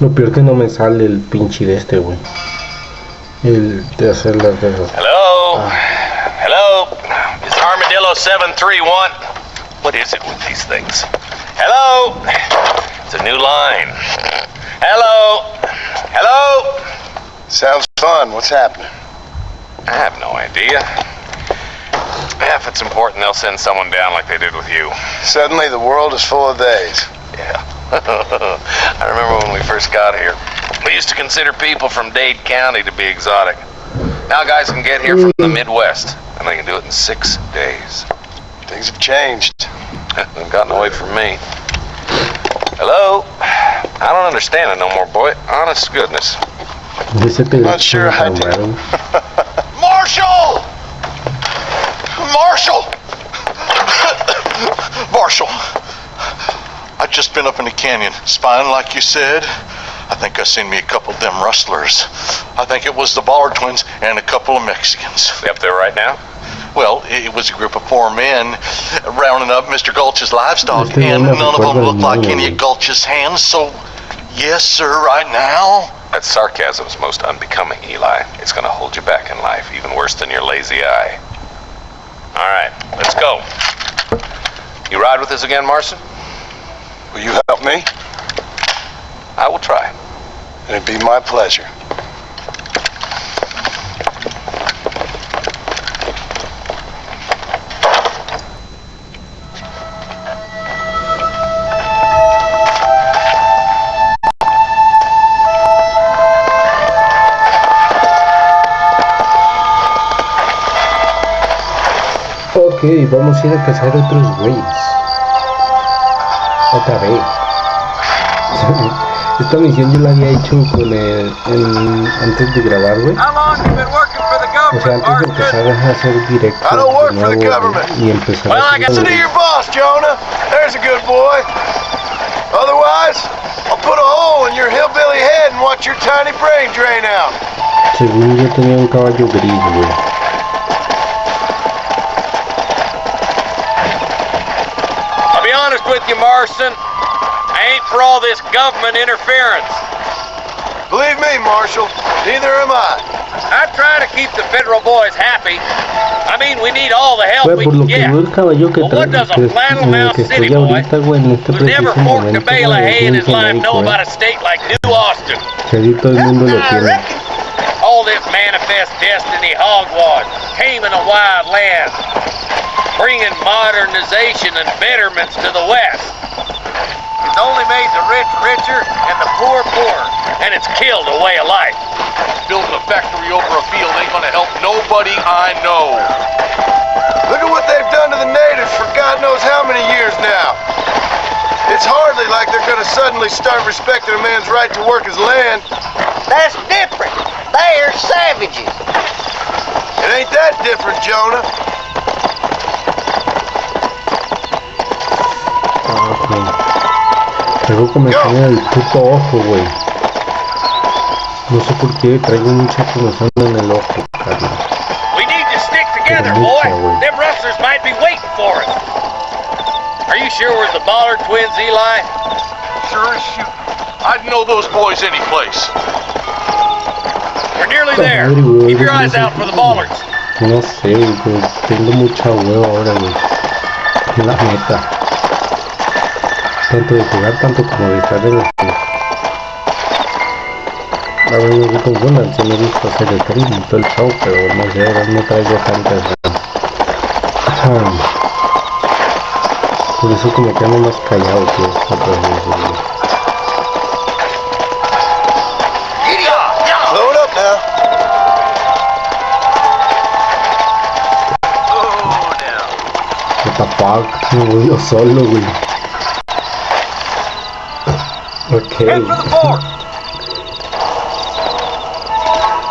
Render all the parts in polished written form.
Lo peor que no me sale el pinche de este, güey. El de hacer las de esas. Hello? Hello? Is Armadillo 731? What is it with these things? Hello? It's a new line. Hello? Hello? Sounds fun. What's happening? I have no idea. If it's important, they'll send someone down like they did with you. Suddenly the world is full of days. Yeah. I remember when we first got here. We used to consider people from Dade County to be exotic. Now guys can get here from the Midwest, and they can do it in 6 days. Things have changed. They've gotten away from me. Hello? I don't understand it no more, boy. Honest to goodness. Not sure I do. Marshall! Marshall! Marshall! I just been up in the canyon, spying like you said. I think I seen me a couple of them rustlers. I think it was the Ballard twins and a couple of Mexicans. They up there right now? Well, it was a group of 4 men rounding up Mr. Gulch's livestock, and none of them looked like any of Gulch's hands, so yes, sir, right now. That sarcasm's most unbecoming, Eli. It's gonna hold you back in life, even worse than your lazy eye. All right, let's go. You ride with us again, Marson? Will you help me? I will try. It'd be my pleasure. Ok, vamos a ir a cazar otros güeyes. Otra vez. Esta misión yo la había hecho con antes de grabar, güey. O sea, antes de empezar a hacer directo de nuevo y empezar a hacer... Listen to your boss, Jonah. There's a good boy. Otherwise, I'll put a hole in your hillbilly head and watch your tiny brain drain out. Según yo tenía un caballo gris, güey. I'll be honest with you, Marson. I ain't for all this government interference. Believe me, Marshal, neither am I. I try to keep the federal boys happy. I mean, we need all the help we can get. But what does a flannel-mouthed city boy who's never forked a bale of hay in his life know about a state like New Austin? All this manifest destiny hogwash, taming a wild land, bringing modernization and betterments to the West. It's only made the rich richer and the poor poorer, and it's killed a way of life. Building a factory over a field ain't gonna help nobody I know. Look at what they've done to the natives for God knows how many years now. It's hardly like they're gonna suddenly start respecting a man's right to work his land. That's different. They're savages. It ain't that different, Jonah. Traigo comezón en el puto ojo, güey. No sé por qué traigo mucha comezón en el ojo, carnal. We need to stick together, boy. Them rustlers might be waiting for us. Are you sure we're the Ballard twins, Eli? Sure as shoot. I'd know those boys any place. We're nearly there. Keep your eyes out for the Ballards. No sé, güey. Tengo mucha hueva ahora, güey. La neta. Tanto de jugar, tanto como de estar en los... A ver, me gusta un buen, sí me gusta hacer el ritmo y todo el show, pero no sé, ahora no traigo tantas... Por eso como que ando más callado que otras veces, güey. Load up now. Me tapaba, me voy yo solo, güey. Ok.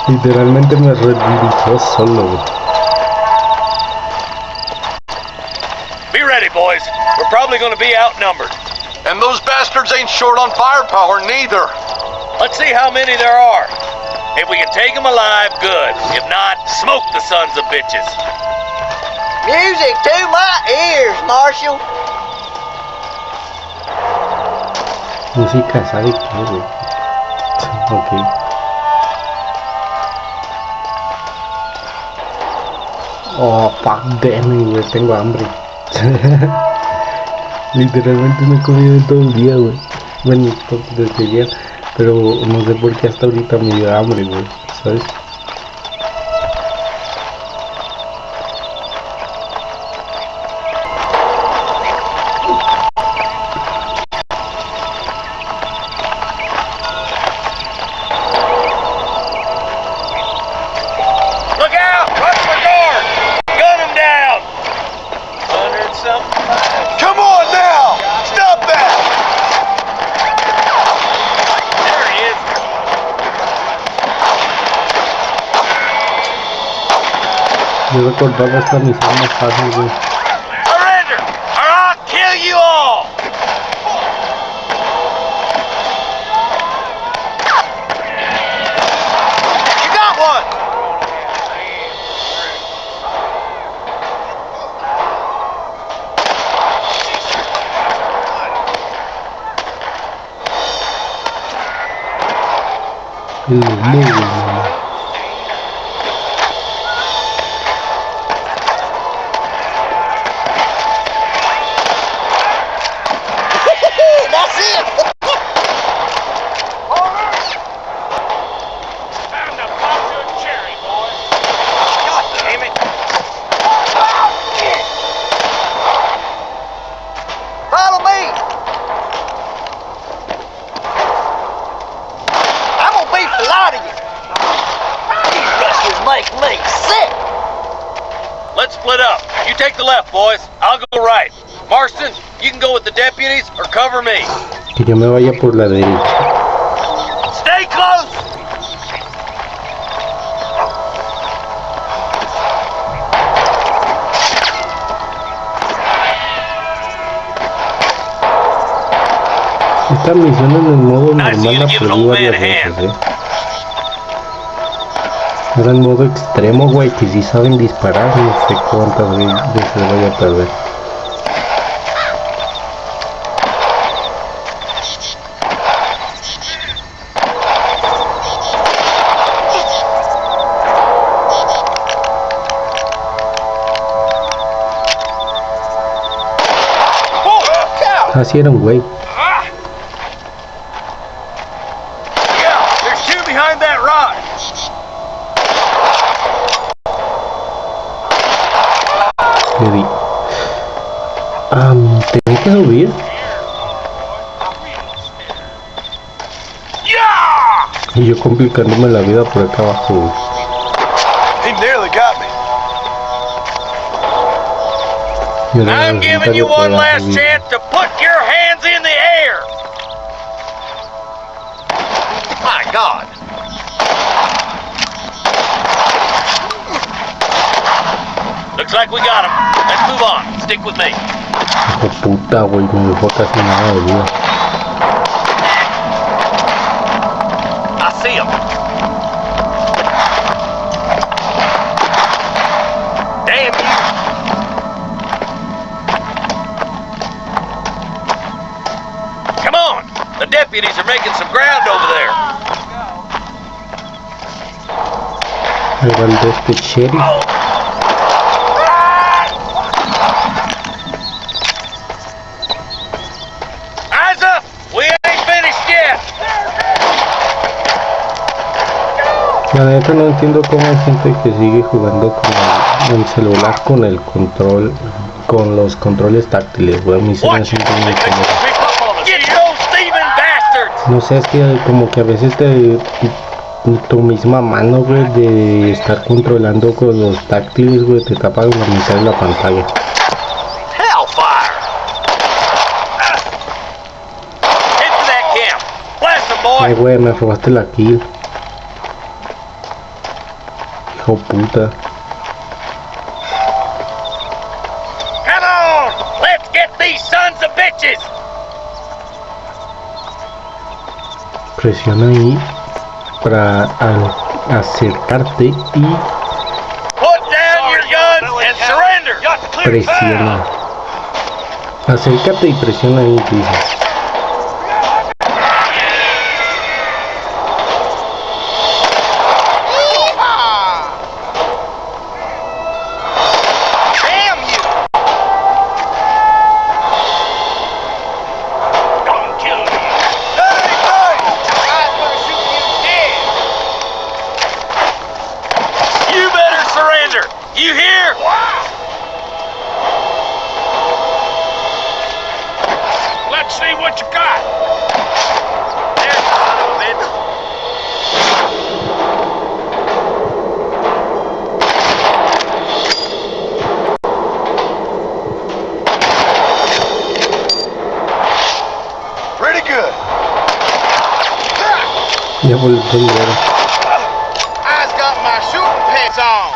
Literalmente me redirigió solo, güey. Be ready, boys. We're probably going to be outnumbered. And those bastards ain't short on firepower, neither. Let's see how many there are. If we can take them alive, good. If not, smoke the sons of bitches. Music to my ears, Marshal. Música, ¿sabe qué, güey? ok. Oh, fuck damn, güey, tengo hambre. Literalmente no he comido en todo el día, güey. Bueno, desde ayer, pero no sé por qué hasta ahorita me dio hambre, güey, ¿sabes? Come on now! Stop that! There he is. Yo recordaba esta misión más fácil, güey. Surrender, or I'll kill you all. You got one! El humo, güey. That's it! Time to pop you a cherry, boy. God damn it! Follow me! I'm gonna beat the lot of you! These rustlers make me sick! Let's split up. You take the left, boys. I'll go right. Marston, you can go with the deputies or cover me. Que yo me vaya por la derecha. Stay close. Esta misión en el modo Nice of you normal to la give an perdí old man varias a hand. veces, Era en modo extremo, güey, que si saben disparar, no sé cuántas veces voy a perder. Así era un güey. Yeah, there's two behind that rock. Le di. ¿Tenía que subir? Yeah! Y yo complicándome la vida por acá abajo, güey. He nearly got me. Yo no I'm resulta giving que you one pueda last subir. chance to put your hands in the air. My God. Looks like we got him. Let's move on. Stick with me. Hijo puta, güey, me dejó casi nada de vida. I see him. Damn you. Come on. The deputies are making some ground over there. Era el de este sheriff. Eyes up. We ain't finished yet. La neta no entiendo cómo hay gente que sigue jugando con el celular con el control, con los controles táctiles, güey. A mí se me hace muy incómodo. Get those thieving bastards. No sé, es que como que a veces tu misma mano, güey, de estar controlando con los táctiles, güey, te tapa la mitad de la pantalla. Hellfire. Head for that camp. Blast them, Ay, boy. güey, me robaste la kill. Hijo puta. Come on. Let's get these sons of bitches. Presiona ahí para acercarte y Put down your guns and surrender. presiona. Acércate y presiona ahí, dice. Surrender! You hear? Let's see what you got. There's a little bit. Pretty good. Ya volvió el dinero. I's got my shooting pants on.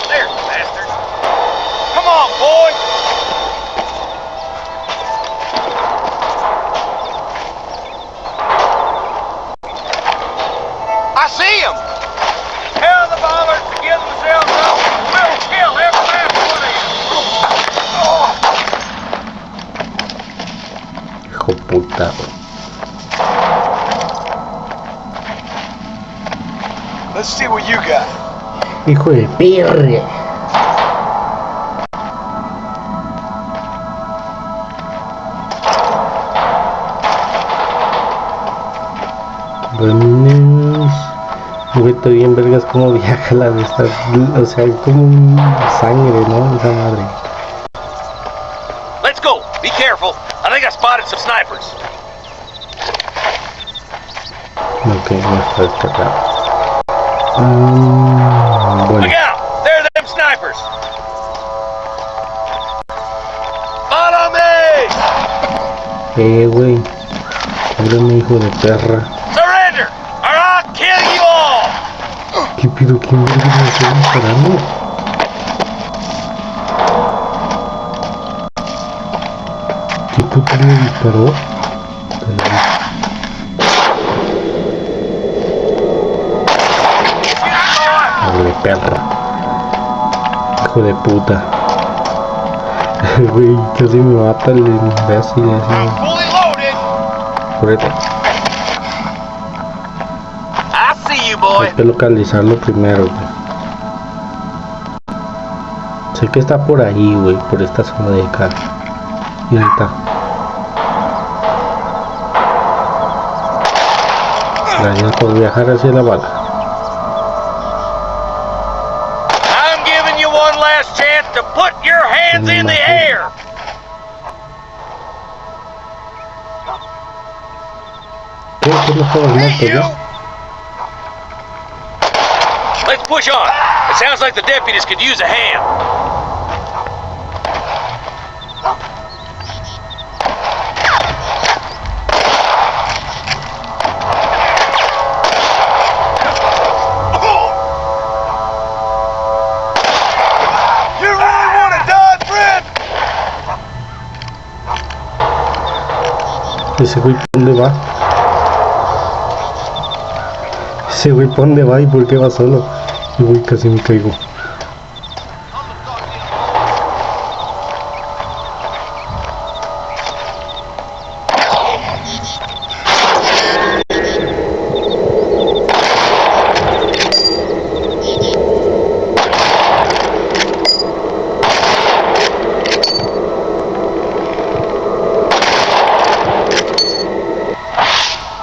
There, bastard. Come on, boy. I see him. Tell the ballers to give themselves up. We'll kill every last one of you. Hijo puta. Let's see what you got. Hijo de perra. Buenos. Güey, está bien vergas como viaja la de estas. O sea, como un sangre, ¿no? Esa madre. Let's go. Be careful. I think I spotted some snipers. Ok, no está destacado. Bueno. Look out! There are them snipers. Follow me! Güey. Cúbrame, hijo de perra. Surrender, or I'll kill you all. ¿Qué pido? ¿Quién verga me está disparando? ¿Qué puta me disparó? Hijo de perra. Hijo de puta. Güey, casi me mata el imbécil I'm así. fully loaded. Correcto. I see you, boy. Hay que localizarlo primero, güey. Sé que está por ahí, güey, por esta zona de acá. Y ahí está. Gracias por viajar hacia la bala. I'm giving you one last chance to put your hands in the air. ¿Qué? ¿Qué no estabas muerto ya? Let's push on. It sounds like the deputies could use a hand. You really want to die, friend? Ese güey, ¿por dónde va? Ese güey, ¿por dónde va y por qué va solo? Y güey, casi me caigo.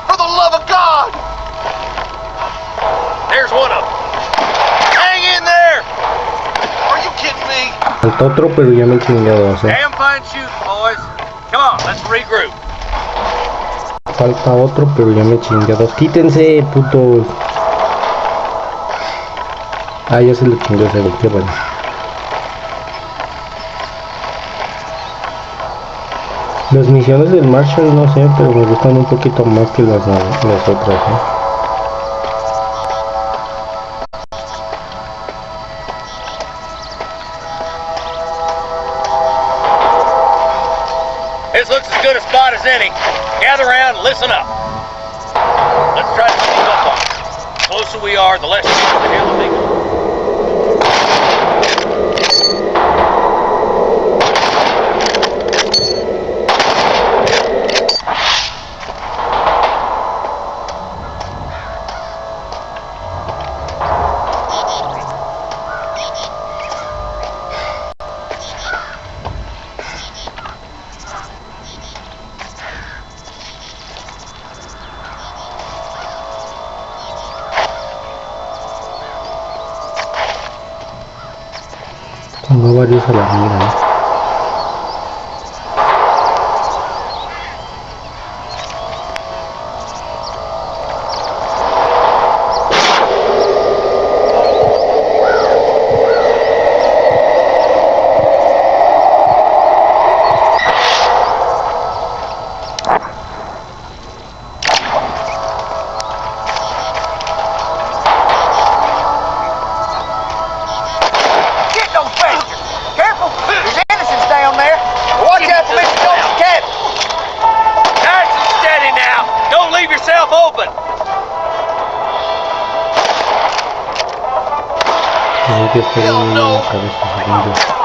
For the love of God. There's one of them. Hang in there. Are you kidding me? Falta otro, pero ya me chingué a dos, Damn fine shooting, boys. Come on, let's regroup. Falta otro, pero ya me chingué a dos. Quítense, putos. Ah, ya se le chingó ese güey, qué bueno. Las misiones del Marshall no sé, pero me gustan un poquito más que las otras, ¿eh? This looks as good a spot as any. Gather around and listen up. Let's try to sneak up on them. The closer we are, the less chance the hell they go. No varios a la mira, que estoy en la cabeza.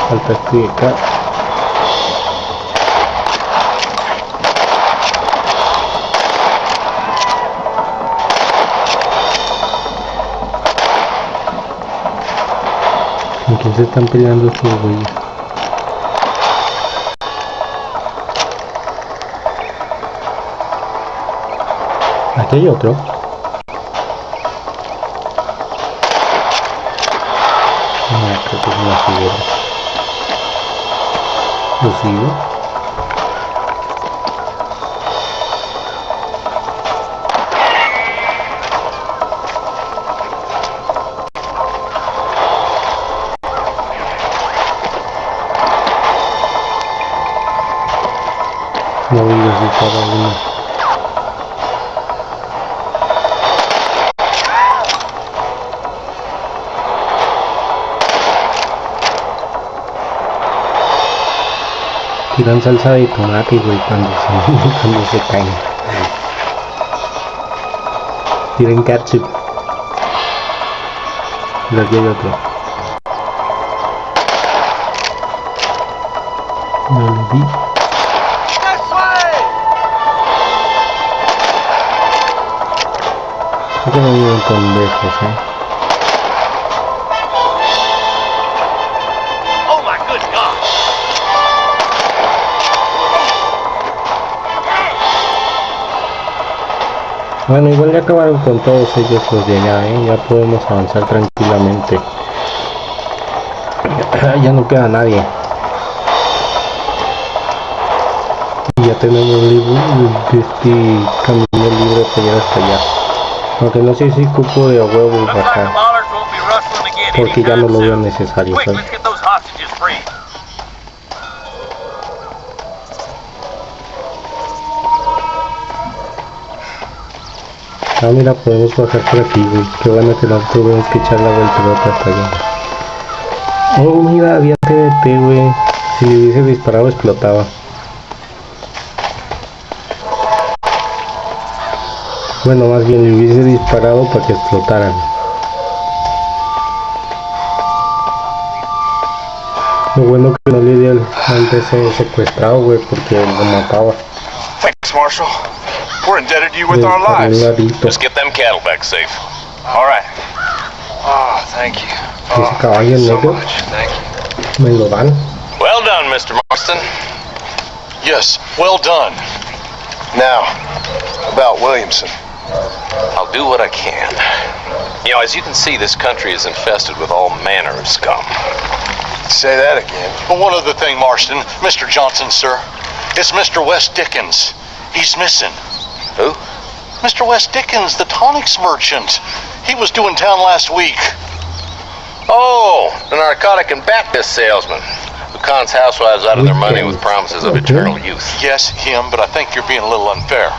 Falta este acá. ¿Con quién se están peleando estos güeyes? Aquí hay otro. Creo que es una figura. Lo sigo. No voy a necesitar alguna. Tiran salsa de tomate, güey, cuando se caen. Tiren ketchup. Y aquí hay otro. No lo vi. Creo que no viven tan lejos, Bueno, igual ya acabaron con todos ellos los de allá, ya podemos avanzar tranquilamente. Ya no queda nadie. Y ya tenemos este camino libre para llegar hasta allá. Aunque no sé si cupo de a huevo bajar, porque ya no lo veo necesario, ¿sabes? Ah, mira, podemos bajar por aquí, güey. Qué bueno que no tuvimos que echar la vuelta hasta allá. Oh, mira, había TNT, güey. Si le hubiese disparado, explotaba. Bueno, más bien le hubiese disparado para que explotaran. Lo bueno que no le di al DC secuestrado, güey, porque lo mataba. Thanks, Marshal. We're indebted to you with our lives. Just get them cattle back safe. All right. Oh, thank you. Ese caballo negro. Me lo dan. Well done, Mr. Marston. Yes, well done. Now, about Williamson. I'll do what I can. You know, as you can see, this country is infested with all manner of scum. Say that again. But one other thing, Marston. Mr. Johnson, sir. It's Mr. Wes Dickens. He's missing. Who? Mr. Wes Dickens, the tonics merchant. He was due in town last week. Oh, the narcotic and Baptist salesman who cons housewives out of their money with promises of eternal youth. Yes, him, but I think you're being a little unfair.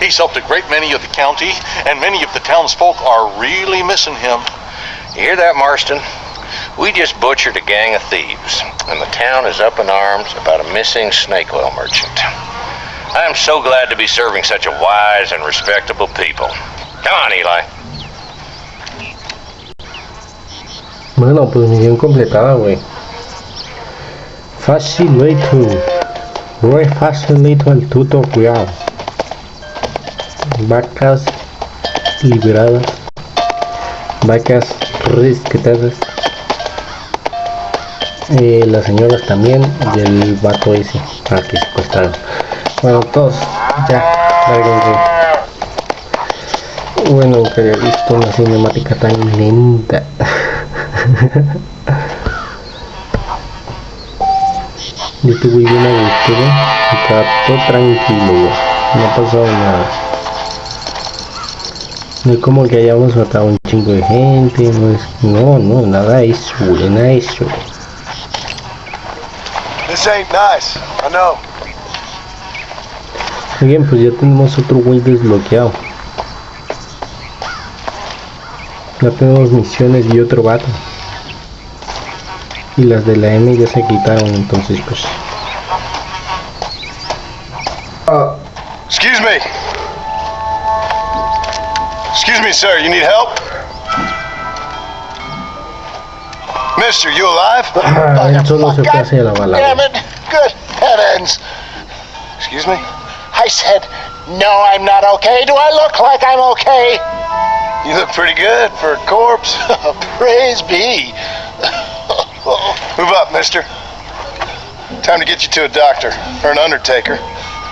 He's helped a great many of the county, and many of the townsfolk are really missing him. You hear that, Marston? We just butchered a gang of thieves, and the town is up in arms about a missing snake oil merchant. I am so glad to be serving such a wise and respectable people. Come on, Eli. Bueno, pues misión completada, güey. Facilito. Refacilito el tutorial. Vacas liberadas. Vacas rescatadas. Las señoras también. Y el vato ese al que secuestraron. Bueno, todos ya. Bueno, que había visto una cinemática tan lenta. Yo estuve bien a gusto, estaba todo tranquilo, no ha pasado nada. No es como que hayamos matado un chingo de gente, no, nada de eso, nada de eso. This ain't nice, I know. Bien, pues ya tenemos otro güey desbloqueado. Ya tenemos misiones y otro vato. Y las de la M ya se quitaron, entonces pues. Excuse me. Excuse me, sir, you need help? Mister, you alive? Él solo se fue hacia la bala. Damn it! Good heavens! Excuse me? I said, no, I'm not okay. Do I look like I'm okay? You look pretty good for a corpse. Praise be. Move up, mister. Time to get you to a doctor, or an undertaker.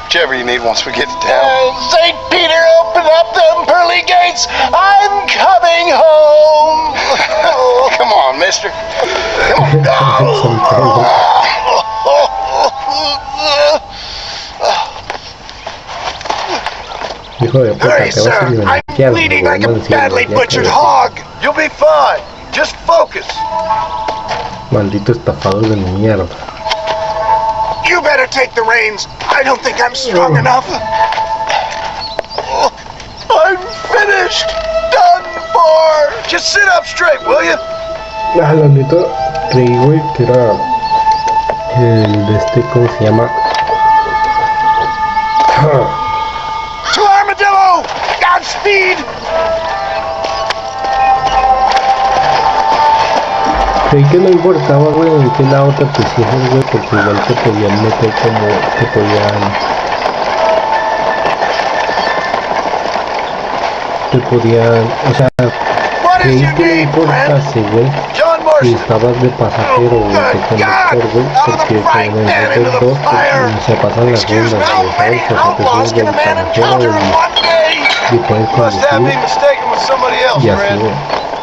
Whichever you need once we get to town. St. Peter, open up them pearly gates. I'm coming home. Come on, mister. Hijo de puta, Hurry, te vas a sir. I'm beneficiar, bleeding güey, like a no encima, badly ya butchered que- hog. You'll be fine. Just focus. Maldito estafador de mierda. You better take the reins. I don't think I'm strong enough. I'm finished. Done for. Just sit up straight, will you? La neta, creí, güey, que era el de este, ¿cómo se llama? To Armadillo! Godspeed! Creí que no importaba, güey, en qué lado te pusieras, güey, porque igual te podían meter como, te podían, o sea, creí que no importase, güey, John si Marshall. estabas de pasajero o de conductor, güey, porque como en el dos, se pasan las rondas, güey, ¿sabes? O sea, te subes del pasajero y puedes Must have me conducir, mistaken with somebody else, y así, friend. güey.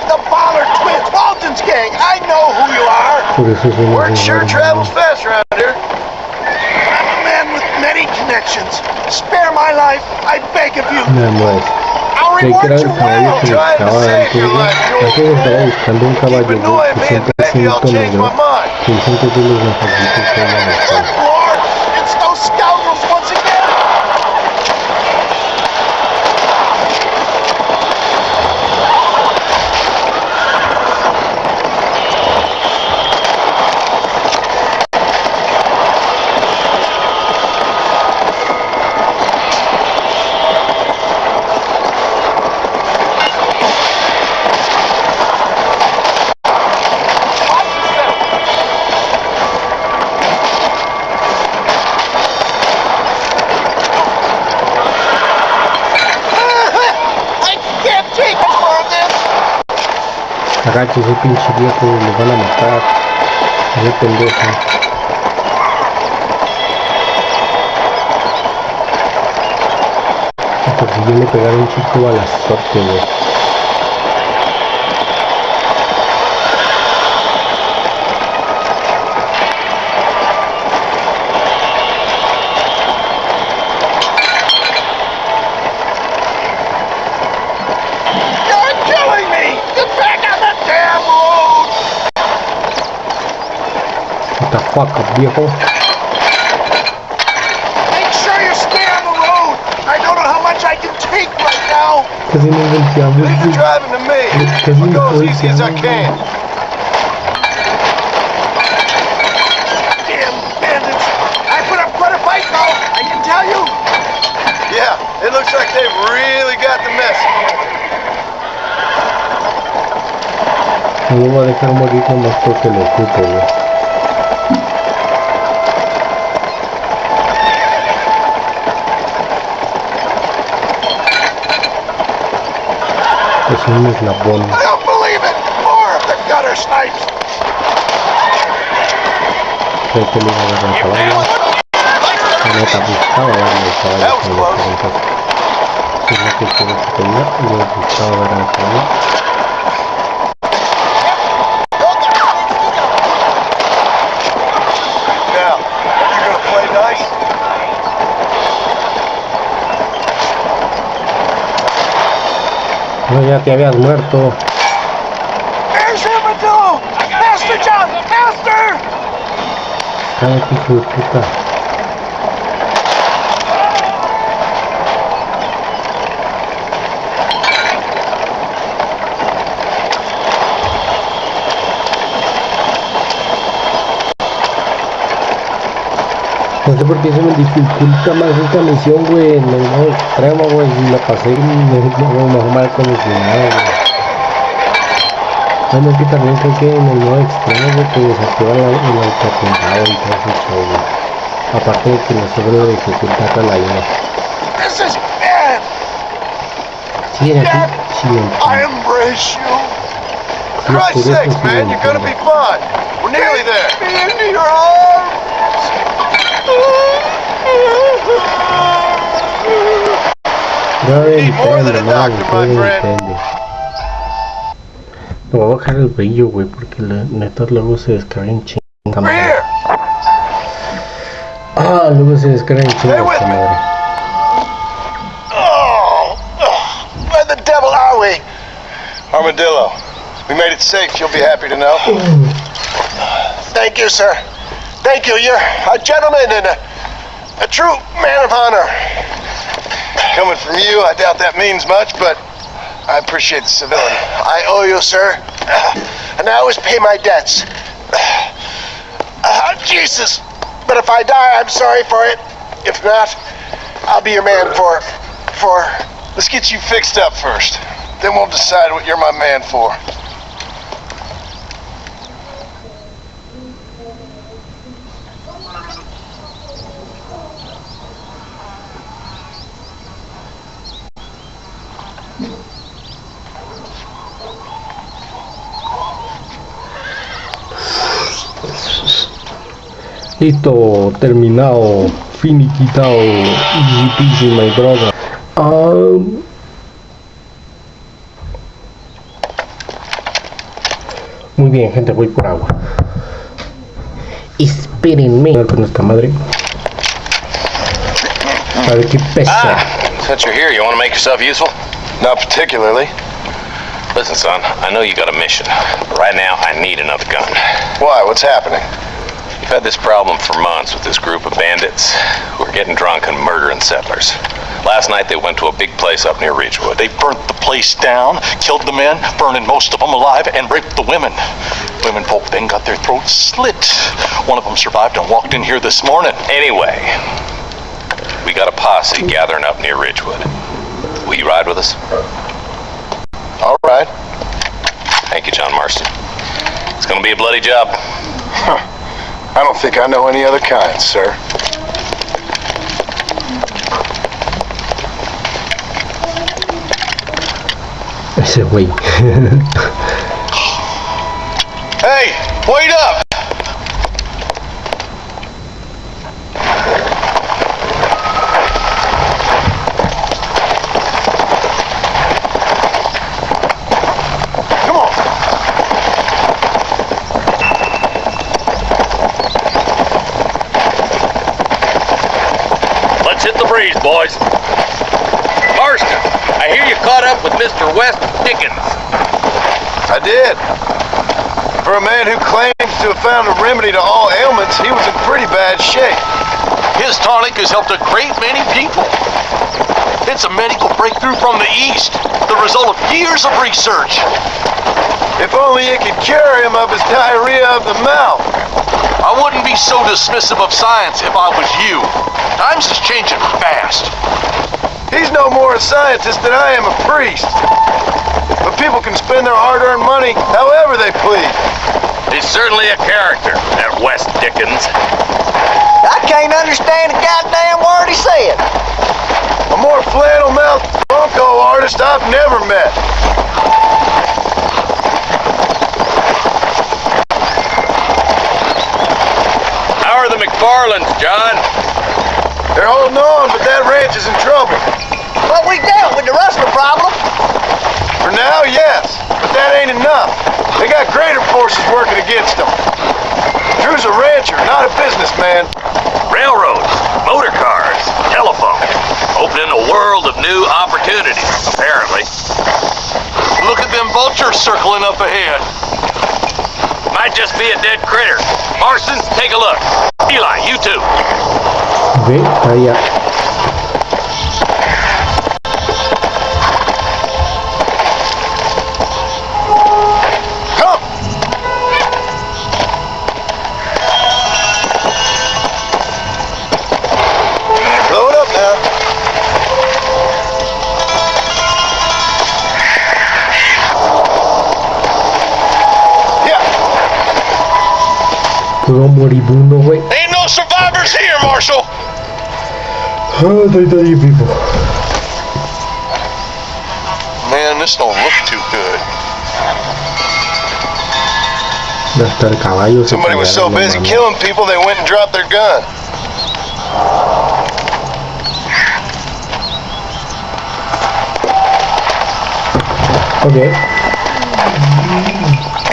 The Ballard Twins, Walton's gang! I know who you are! Por eso es una Word sure travels fast around here. I'm a man with many connections. Spare my life, I beg of you. nada más. I'll Creí que era reward el you caballo well. que buscaba antes, güey. Antes estaba buscando un caballo, Keep güey, annoying que me, siempre and es maybe I'll cinto change negro, my mind. que dicen que es de los mejorcitos que van a buscar. Good Lord, it's those scoundrels once again. I can't take more of this. Agacho, ese pinche viejo, lo van a matar. Ese pendejo. Porque yo le pegaron un chico balazote, güey. You're killing me. Get back on the damn road. What the fuck, viejo. Make sure you stay on the road. I don't know how much I can take right now. Casi no volteamos, Leave the güey. driving to me. Casi I'll no go as easy as I volteamos, can. Damn bandits. I put up quite a fight though, I can tell you. Yeah, it looks like they've really got the message. No lo voy a dejar morir nomás porque lo ocupo, güey. Es un eslabón. I don't believe it! More of the gutter snipes! Creo que le iba a dar el caballo. La neta buscaba darle el caballo con los preguntas. Es lo que quiero que tenga y le buscaba dar el caballo. Now, you gonna play nice? No, ya te habías muerto. There's Armadillo! Faster, John! Faster! Cállate, hijo de puta. No sé por qué se me dificulta más esta misión, güey, en el modo extremo, güey, y la pasé mejor mal condicionado, güey. Bueno, es que también creo que en el modo extremo, güey, te desactiva el autoatentado y todo ese show, güey. Aparte de que le sobre dificultad a la IA. This is bad! Sí, era Dad, así, sí, I embrace you. For Christ's sakes, man, you're gonna be fine. We're nearly there. Take me into your arms! No Need more than a entiende, no doctor, my friend. entiende. Le voy a bajar el brillo, güey, porque neta luego se descarga en chinga. We're here. Ah, luego se descarga en chinga Stay with esta me. madre. Oh, where the devil are we? Armadillo. We made it safe, you'll be happy to know. Thank you, sir. Thank you. You're a gentleman and a true man of honor. Coming from you, I doubt that means much, but I appreciate the civility. I owe you, sir. And I always pay my debts. Jesus. But if I die, I'm sorry for it. If not, I'll be your man for... Let's get you fixed up first. Then we'll decide what you're my man for. Listo, terminado, finiquitado, easy peasy, my brother. Muy bien, gente, voy por agua. Espérenme con esta madre. A ver qué pesa. Since you're here, you want to make yourself useful? Not particularly. Listen, son, I know you got a mission, but right now I need another gun. Why? What's happening? You've had this problem for months with this group of bandits who are getting drunk and murdering settlers. Last night they went to a big place up near Ridgewood. They burnt the place down, killed the men, burning most of them alive, and raped the women. Women folk then got their throats slit. One of them survived and walked in here this morning. Anyway, we got a posse gathering up near Ridgewood. Will you ride with us? All right. Thank you, John Marston. It's gonna be a bloody job. I don't think I know any other kind, sir. Ese güey. Hey, wait up! Come on. Let's hit the breeze, boys. Marston, I hear you caught up with Mr. West Dickens. I did. For a man who claims to have found a remedy to all ailments, he was in pretty bad shape. His tonic has helped a great many people. It's a medical breakthrough from the East, the result of years of research. If only it could cure him of his diarrhea of the mouth. I wouldn't be so dismissive of science if I was you. Times is changing fast. He's no more a scientist than I am a priest. But people can spend their hard-earned money however they please. He's certainly a character, that West Dickens. I can't understand a goddamn word he said. A more flannel-mouthed bunko artist I've never met. McFarland's, John. They're holding on, but that ranch is in trouble. But we dealt with the rustler problem. For now, yes, but that ain't enough. They got greater forces working against them. Drew's a rancher, not a businessman. Railroads, motor cars, telephone. Opening a world of new opportunities, apparently. Look at them vultures circling up ahead. Might just be a dead critter. Parsons, take a look. Eli, you too. Ve, allá. Come! Blow it up now. Todo moribundo, güey. Ain't no survivors here, Marshal. Oh, estoy vivo. Man, this don't look too good. Hasta el caballo se Somebody was so pegaron, busy mano. killing people they went and dropped their gun. Ok.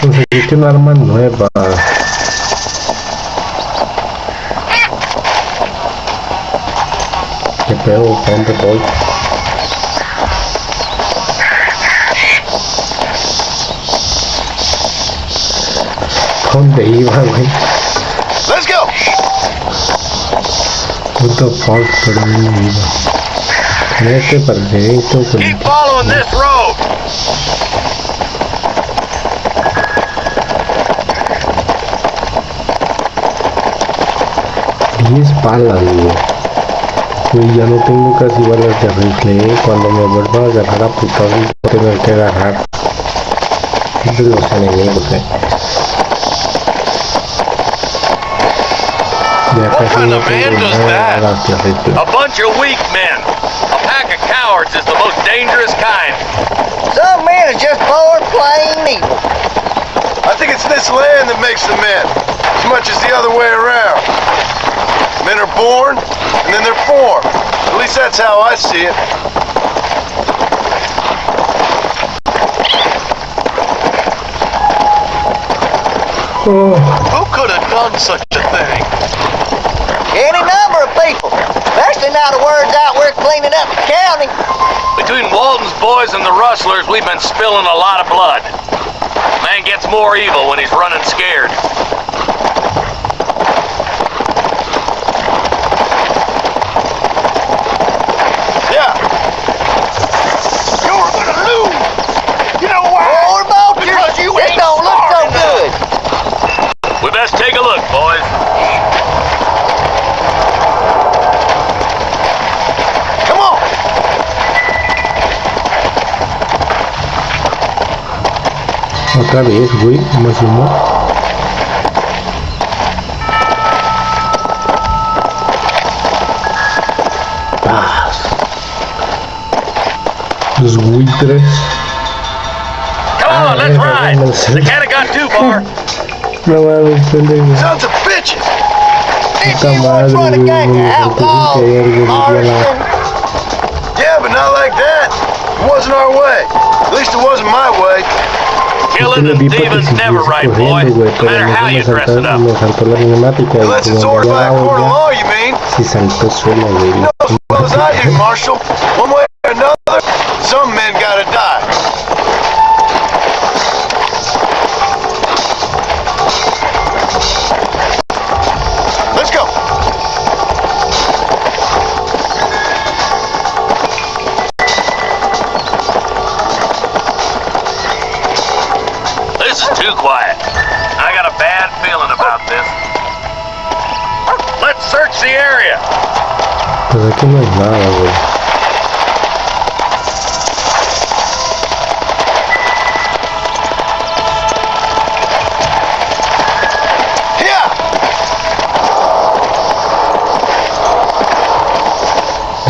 Conseguiste una arma nueva. ¿Qué pedo? ¿Para dónde voy? ¿Dónde iba, güey? Let's go! What the fuck, pero dónde iba. En este parcerito con... Keep following this road. 10 balas, güey. Güey, ya no tengo casi balas de rifle. Cuando me vuelva a agarrar a putazos, voy a tener que agarrar de los enemigos, Ya casi no tengo nada de balas de rifle. A bunch of weak men. A pack of cowards is the most dangerous kind. Some men are just born plain evil. I think it's this land that makes the men, as much as the other way around. Men are born, and then they're formed. At least that's how I see it. Oh, Who could have done such a thing? Any number of people. Especially now the word's out we're cleaning up the county. Between Walton's boys and the rustlers, we've been spilling a lot of blood. Man gets more evil when he's running scared. Yeah. You're gonna lose. You know why? More vultures. Because you It ain't don't look so smart good. We best take a look, boys. Come on. otra vez, güey, más humo. Los buitres. Come on, let's ride. The cat have got too far. No mames, pendejo. Sons of bitches. Puta madre, güey, me faltó sin querer, güey, Marston. Yeah, but not like that. It wasn't our way. At least it wasn't my way. Killing and thieving's never right, boy. No matter how you dress it up. Me saltó la cinemática. Unless it's ordered by a court of law, you mean? Si saltó solo, güey. You know as well as I do, Marshal. One way or another, some men gotta die. Let's go. This is too quiet. I got a bad feeling about this. Let's search the area. Pues aquí no hay nada, güey. Here.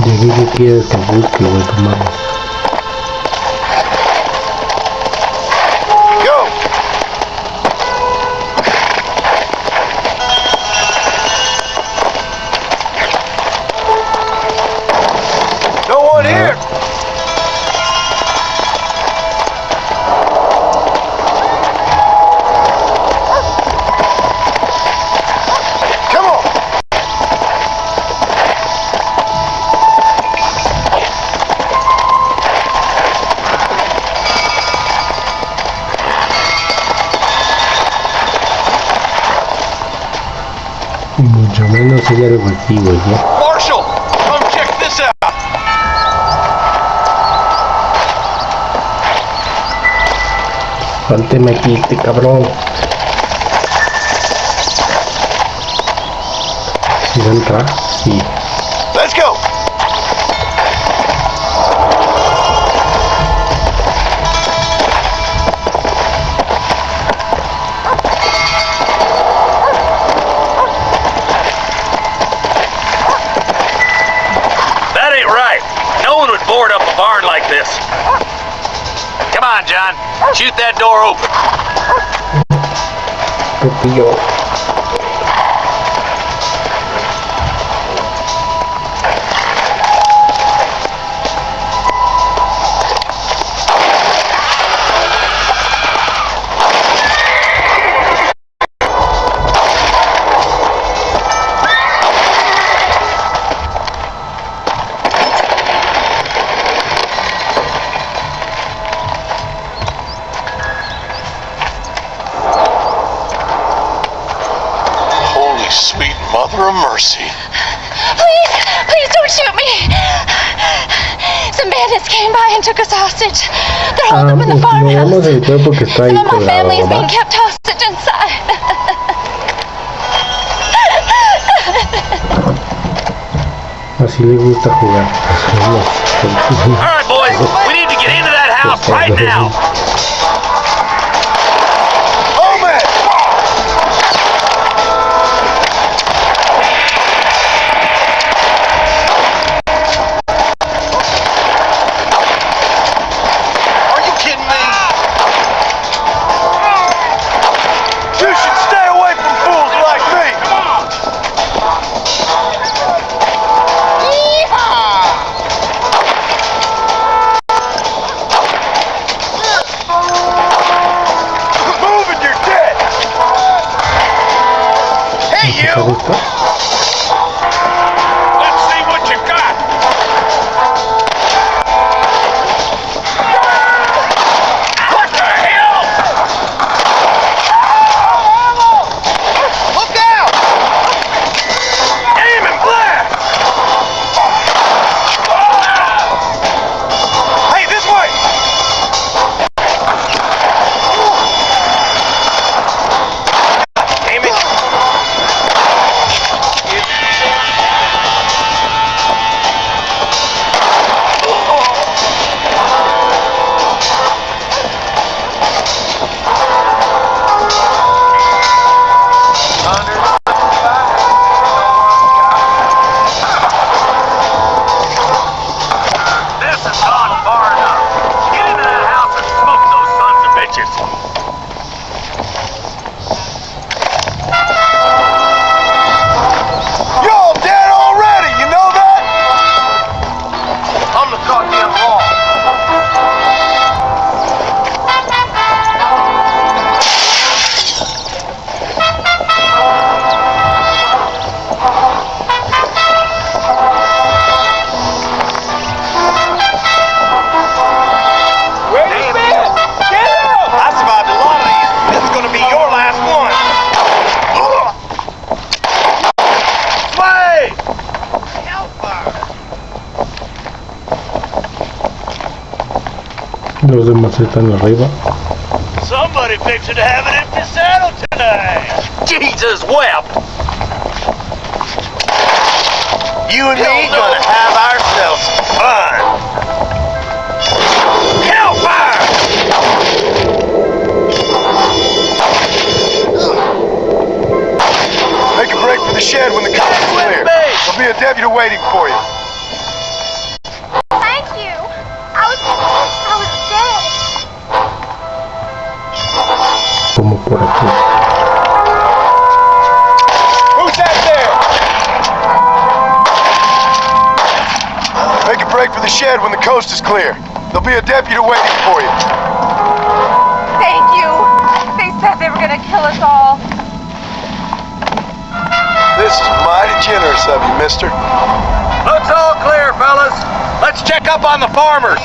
Llegué que quieres que busque, güey, tu madre. Go. sería algo así, güey, ¿no? Marshal, come check this out. Falteme aquí, este cabrón. ¿Sí va a entrar? Sí. Let's go. That ain't right. No one would board up a barn like this. Come on, John. Shoot that door open. Pepillo. Sweet mother of mercy. Please don't shoot me. Some bandits came by and took us hostage. They're holed up in the farmhouse. Vemos el cuerpo que está ahí Some of my colgado, family is being ¿verdad? kept hostage inside. Así le gusta jugar. All right, boys. We need to get into that house right now. Oh, man. Are you kidding me? You should stay away from fools like me. Move and you're dead. Hey, you! Let's see what you got. What the hell? Look out! Aim and blast! Hey, this way. Damn it. This has gone far enough. Get into that house and smoke those sons of bitches. You're all dead already, you know that? I'm the goddamn law. Where you been? Get up! I survived a lot of these. This is gonna be your last one. Sway! Los demás están arriba. Somebody fixing to have an empty saddle tonight. Jesus wept. You and me gonna have ourselves some fun. Hellfire! Make a break for the shed when the coast is clear. There'll be a deputy waiting for you. Thank you. I was dead. Como por aquí. Who's that there? Make a break for the shed when the coast is clear. There'll be a deputy waiting for you. Thank you. They said they were gonna kill us all. This is mighty generous of you, mister. Looks all clear, fellas. Let's check up on the farmers.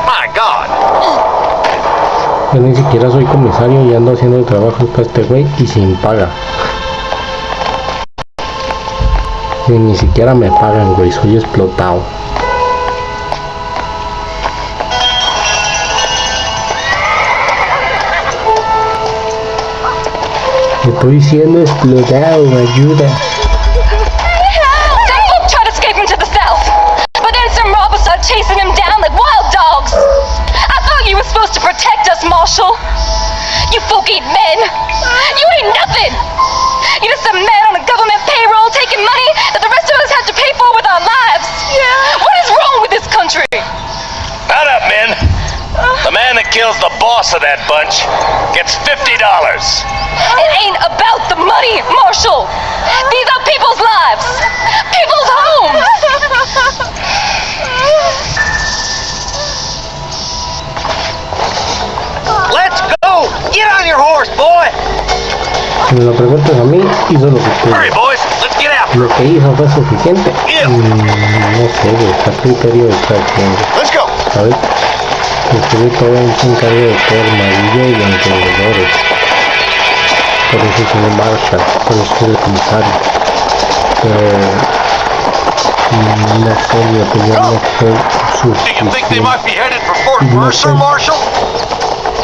My God, Yo ni siquiera soy comisario y ando haciendo el trabajo para este güey y sin paga. Y ni siquiera me pagan, güey, soy explotado. Estoy siendo explotado, me ayuda. Some folk tried to escape him to the south, but then some robbers started chasing him down like wild dogs. I thought you were supposed to protect us, Marshal. You folk ain't men. You ain't nothing. You're just a man on a government payroll taking money that the rest of us have to pay for with our lives. Yeah. What is wrong with this country? Shut up, men. The man that kills the boss of that bunch gets $50. It ain't about the money, Marshal. These are people's lives, people's homes. Let's go! Get on your horse, boy! Si me lo preguntas a mí, hizo lo que pudo. Hurry, boys! Let's get out! Lo que hizo fue suficiente. No sé, güey, está a criterio de cada quien. Let's go! ¿Sabes? Estuve todo en un cargo de todo armadillo y alrededores. Por eso se me marcha, por eso soy el comisario. Pero no sé, mi opinión no fue suficiente. No sé.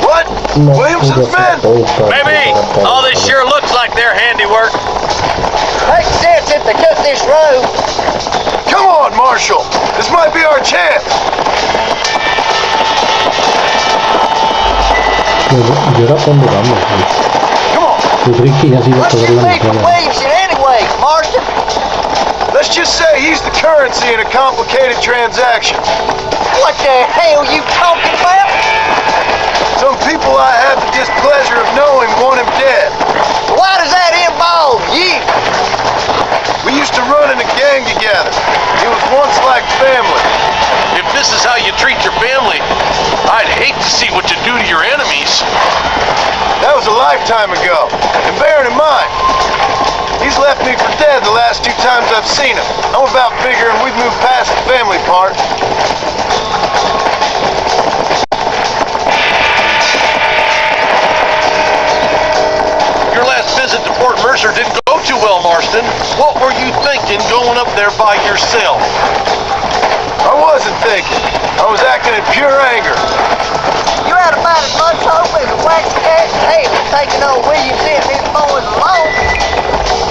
What? No Williamson's pude hacer men? todo para Maybe. llegar a todo, All this ¿sabes? sure looks like their handiwork. Makes sense if they took this road. Come on, Marshal. This might be our chance. Y ahora cuando vamos, güey. Come on. Pues Ricky ya se iba a What's pagar you la need from mitad. Williamson anyway, Marshal? Let's just say he's the currency in a complicated transaction. What the hell you talking about? Some people I have the displeasure of knowing want him dead. Why does that involve you? We used to run in a gang together. It was once like family. If this is how you treat your family, I'd hate to see what you do to your enemies. That was a lifetime ago. And bearing in mind, he's left me for dead the last 2 times I've seen him. I'm about figuring we've moved past the family part. Your last visit to Fort Mercer didn't go too well, Marston. What were you thinking going up there by yourself? I wasn't thinking. I was acting in pure anger. You had about as much hope as a wax cat in hell taking old Williamson and his boys alone.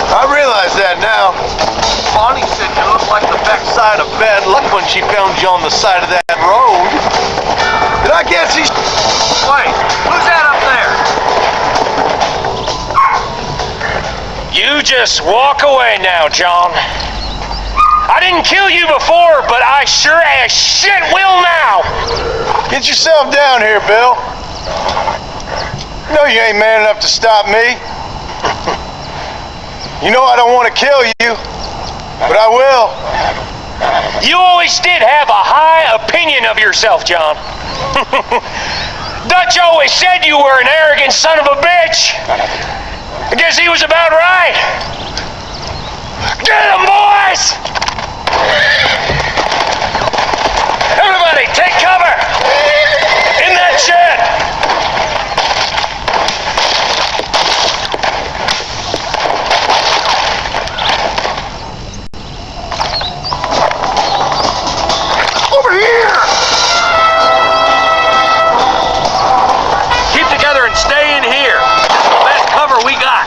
I realize that now. Bonnie said you looked like the backside of bad luck when she found you on the side of that road. Did I guess he's... Wait, who's that up there? You just walk away now, John. I didn't kill you before, but I sure as shit will now. Get yourself down here, Bill. You know you ain't man enough to stop me. You know I don't want to kill you, but I will. You always did have a high opinion of yourself, John. Dutch always said you were an arrogant son of a bitch. I guess he was about right. Get him, boys! Everybody, take cover! In that shed! Over here! Keep together and stay in here. It's the best cover we got.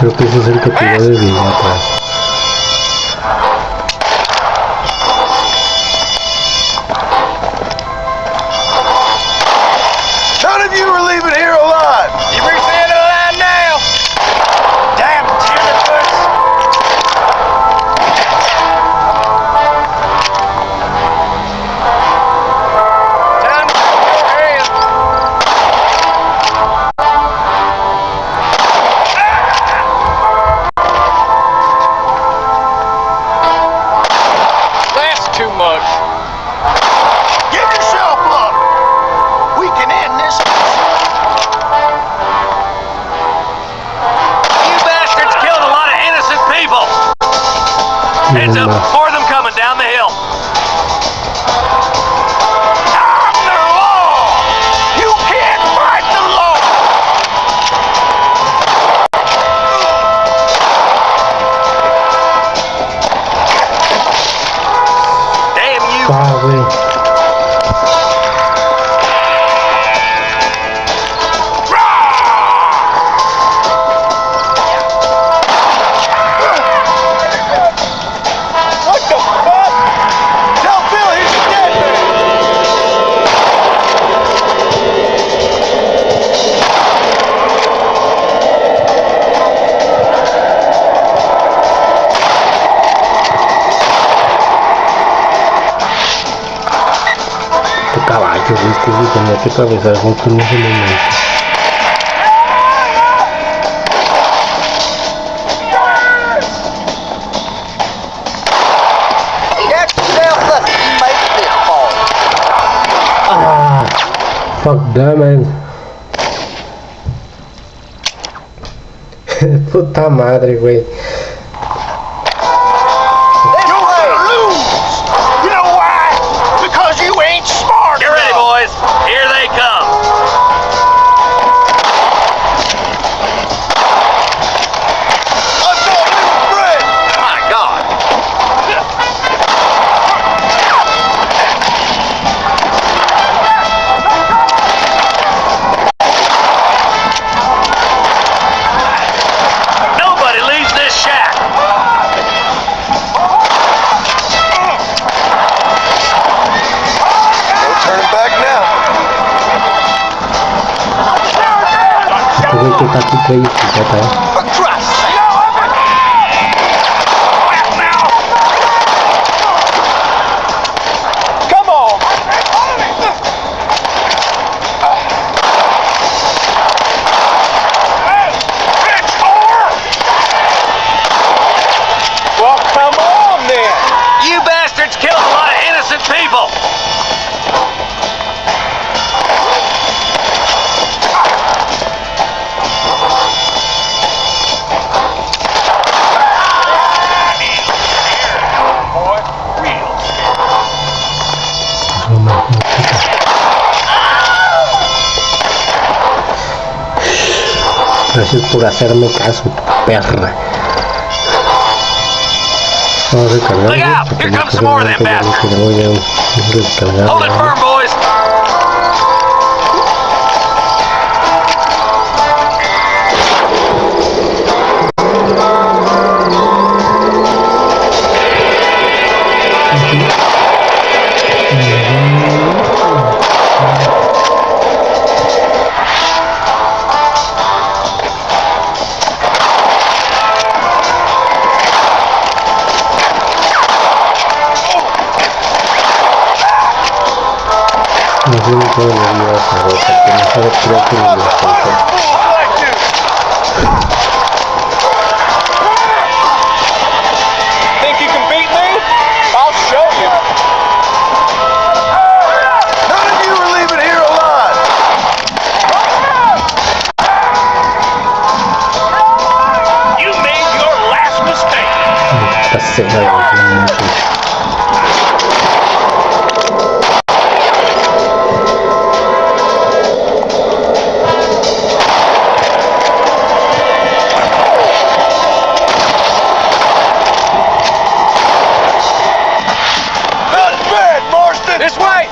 Creo que ese es el que te iba desde allá atrás. None of you are leaving here alive. You reach the end of the line now. Damn tenderfoots. Time to put your hand. That's too much. Give yourself up. We can end this. You bastards killed a lot of innocent people. Heads up, more of them coming down the hill. I'm the law. You can't fight the law. Damn you. Ah, güey. What the fuck? Tell Bill he's a dead man. Qué caballo, viste, güey, tenía que atravesar junto en ese momento. Ah, fuck that, man. Puta madre, güey. You're gonna lose. You know why? Because you ain't smart. Get ready, boys. Here they come. I thought we were friends. My God. Nobody leaves this shack. No turning back now. Este güey que está aquí trae bicicleta, For Christ's sake. Come on. Well, come on then. You bastards killed a lot of innocent people. Gracias por hacerme caso, perra. Vamos a recargar. Look out! Here comes some more of them bastards. Hold it firm, boys. Me fui muy todo nervioso, güey, porque no sabe, creo que me lo soltó. Think you can beat me? I'll show you. None of you are leaving here alive. You made your last mistake. Está cega, güey. This way!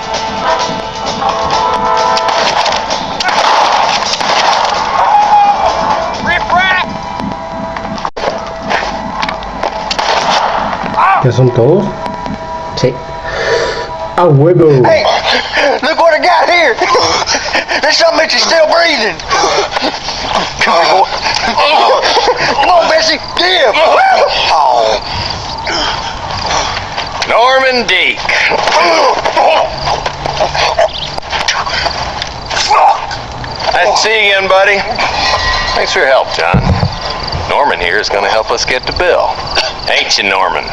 Rip rap! ¿Ya son todos? Sí. ¡A huevo! Hey, look what I got here. There's something that you're still breathing. Come on, boy. Come on, Bessie. Give. Oh. Norman Deek. Nice to see you again, buddy. Thanks for your help, John. Norman here is going to help us get to Bill. Ain't you, Norman?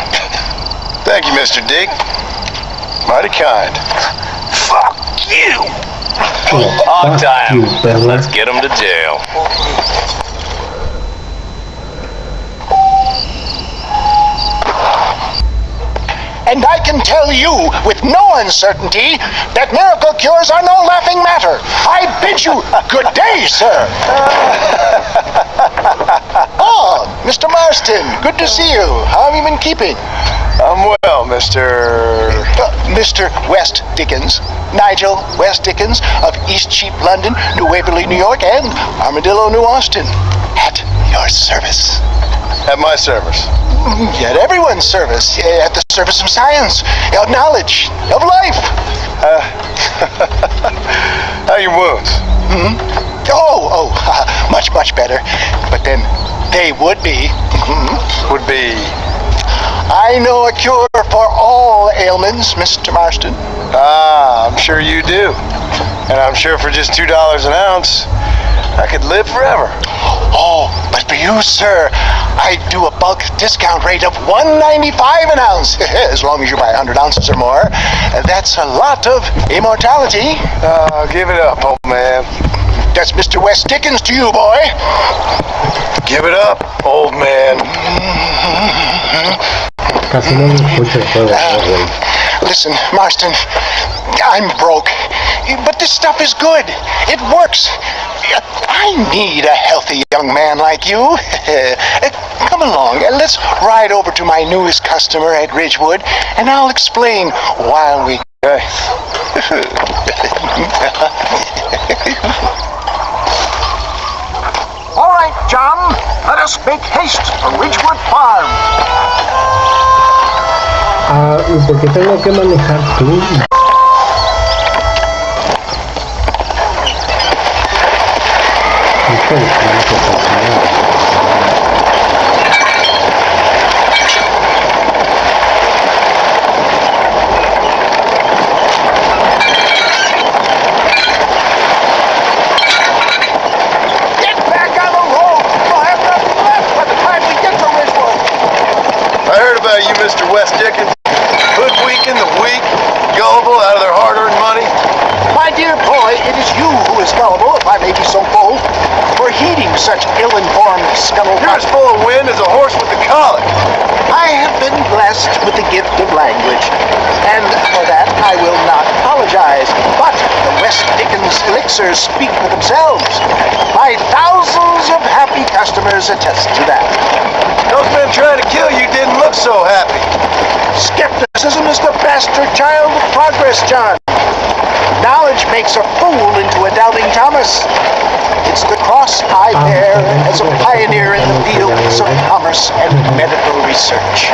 Thank you, Mr. Dick. Mighty kind. Fuck you. Hog time. you, Bella. Let's get him to jail. And I can tell you with no uncertainty that miracle cures are no laughing matter. I bid you good day, sir. Oh, Mr. Marston, good to see you. How have you been keeping? I'm well, Mr. Mr. West Dickens, Nigel West Dickens of East Cheap, London, New Waverly, New York, and Armadillo, New Austin. At your service. At my service. At everyone's service. At the service of science, of knowledge, of life. How are your wounds? Much, much better. But then they would be. Would be. I know a cure for all ailments, Mr. Marston. Ah, I'm sure you do. And I'm sure for just $2 an ounce, I could live forever. Oh, but for you, sir, I do a bulk discount rate of $1.95 an ounce, as long as you buy 100 ounces or more. That's a lot of immortality. Give it up, old man. That's Mr. West Dickens to you, boy. Give it up, old man. Casi no me escucho el juego, güey. Listen, Marston, I'm broke, but this stuff is good. It works. I need a healthy young man like you. Come along, let's ride over to my newest customer at Ridgewood, and I'll explain while we... All right, John, let us make haste for Ridgewood Farm. ¿Y por qué tengo que manejar tú? Get back on the road. We'll have nothing left by the time we get to Ridgewood. I heard about you, Mr. West Dickens. Hoodwinking the weak, gullible out of their hard-earned money. My dear boy, it is you who is gullible, if I may be so bold, for heeding such ill-informed scuttlebutt. You're as full of wind as a horse with the colic. I have been blessed with the gift of language, and for that I will not apologize. But the West Dickens elixirs speak for themselves. My thousands of happy customers attest to that. Those men trying to kill you didn't look so happy. Skepticism is the bastard child of progress, John. Knowledge makes a fool into a doubting Thomas. It's the cross I bear as a pioneer in the fields of commerce and medical research.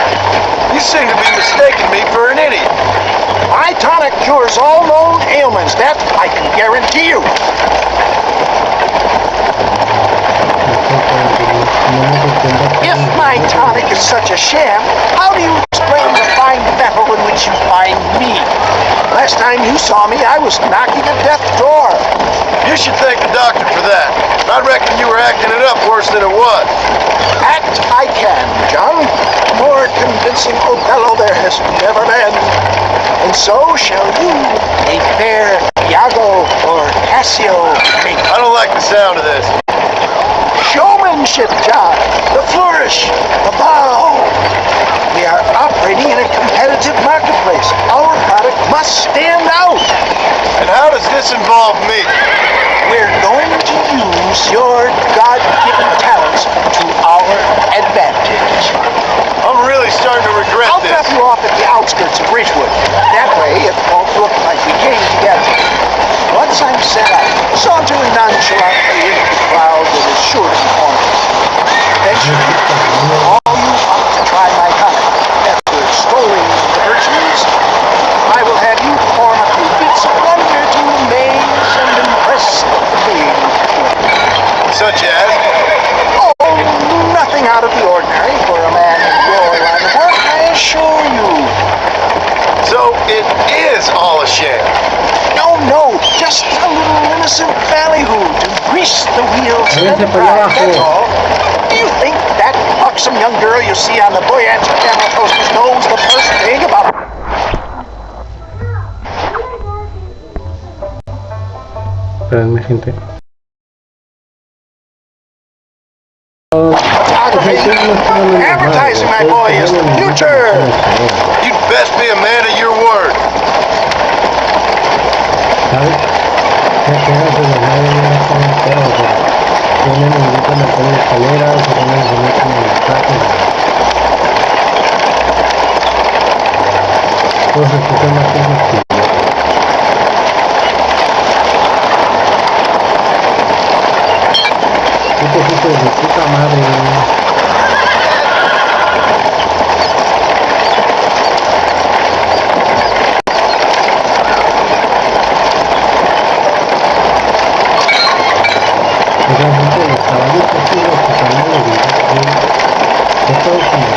You seem to be mistaking me for an idiot. My tonic cures all known ailments, that I can guarantee you. If my tonic is such a sham, how do you explain the fine battle in which you find me? Last time you saw me, I was knocking at death's door. You should thank the doctor for that. I reckon you were acting it up worse than it was. Act I can, John. More convincing Othello there has never been. And so shall you, a fair Iago or Cassio. I don't like the sound of this. Showmanship, John. The flourish, the bow. We are operating in a competitive marketplace. Our product must stand out. And how does this involve me? We're going to use your God-given talents to our advantage. I'm really starting to regret I'll this. drop you off at the outskirts of Ridgewood. That way, it won't look like we came together. Once I'm set up, sauntering nonchalantly into the crowd that is sure to be forming. Eventually, all you want to try my tonic. After Such as? Oh, nothing out of the ordinary for a man in your line of work, I assure you. So it is all a sham? No, just a little innocent ballyhoo to grease the wheels and drive, that's all. Do you think that buxom young girl you see on the Voyage camera posters knows the first thing about... Espérenme, gente. Advertising, my boy, is the future. You'd best be a man of your word. ¿Sabes? Ya que no se lo nadie no está en el pedo, pero tienen un grupo de poner escaleras, se ponen a poner como los tacos. Todos se escuchan más cosas que yo. Estos hijos de puta madre. Realmente los caballos posibles que también lo viven es todo como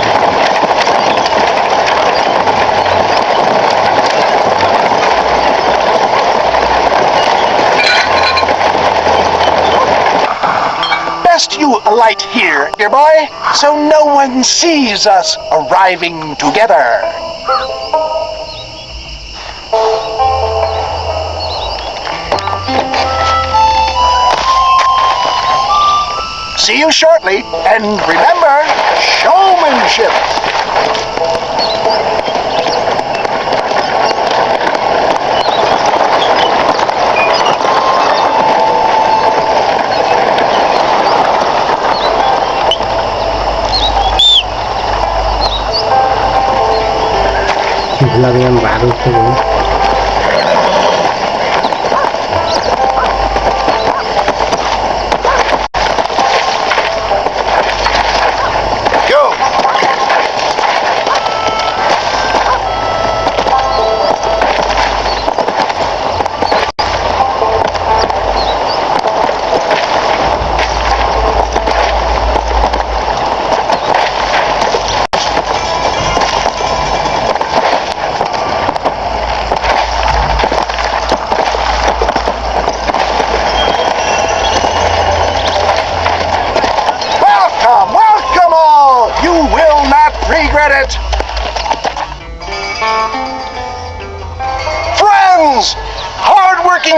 best you alight here, dear boy, so no one sees us arriving together. See you shortly, and remember, showmanship. la bien raro este güey.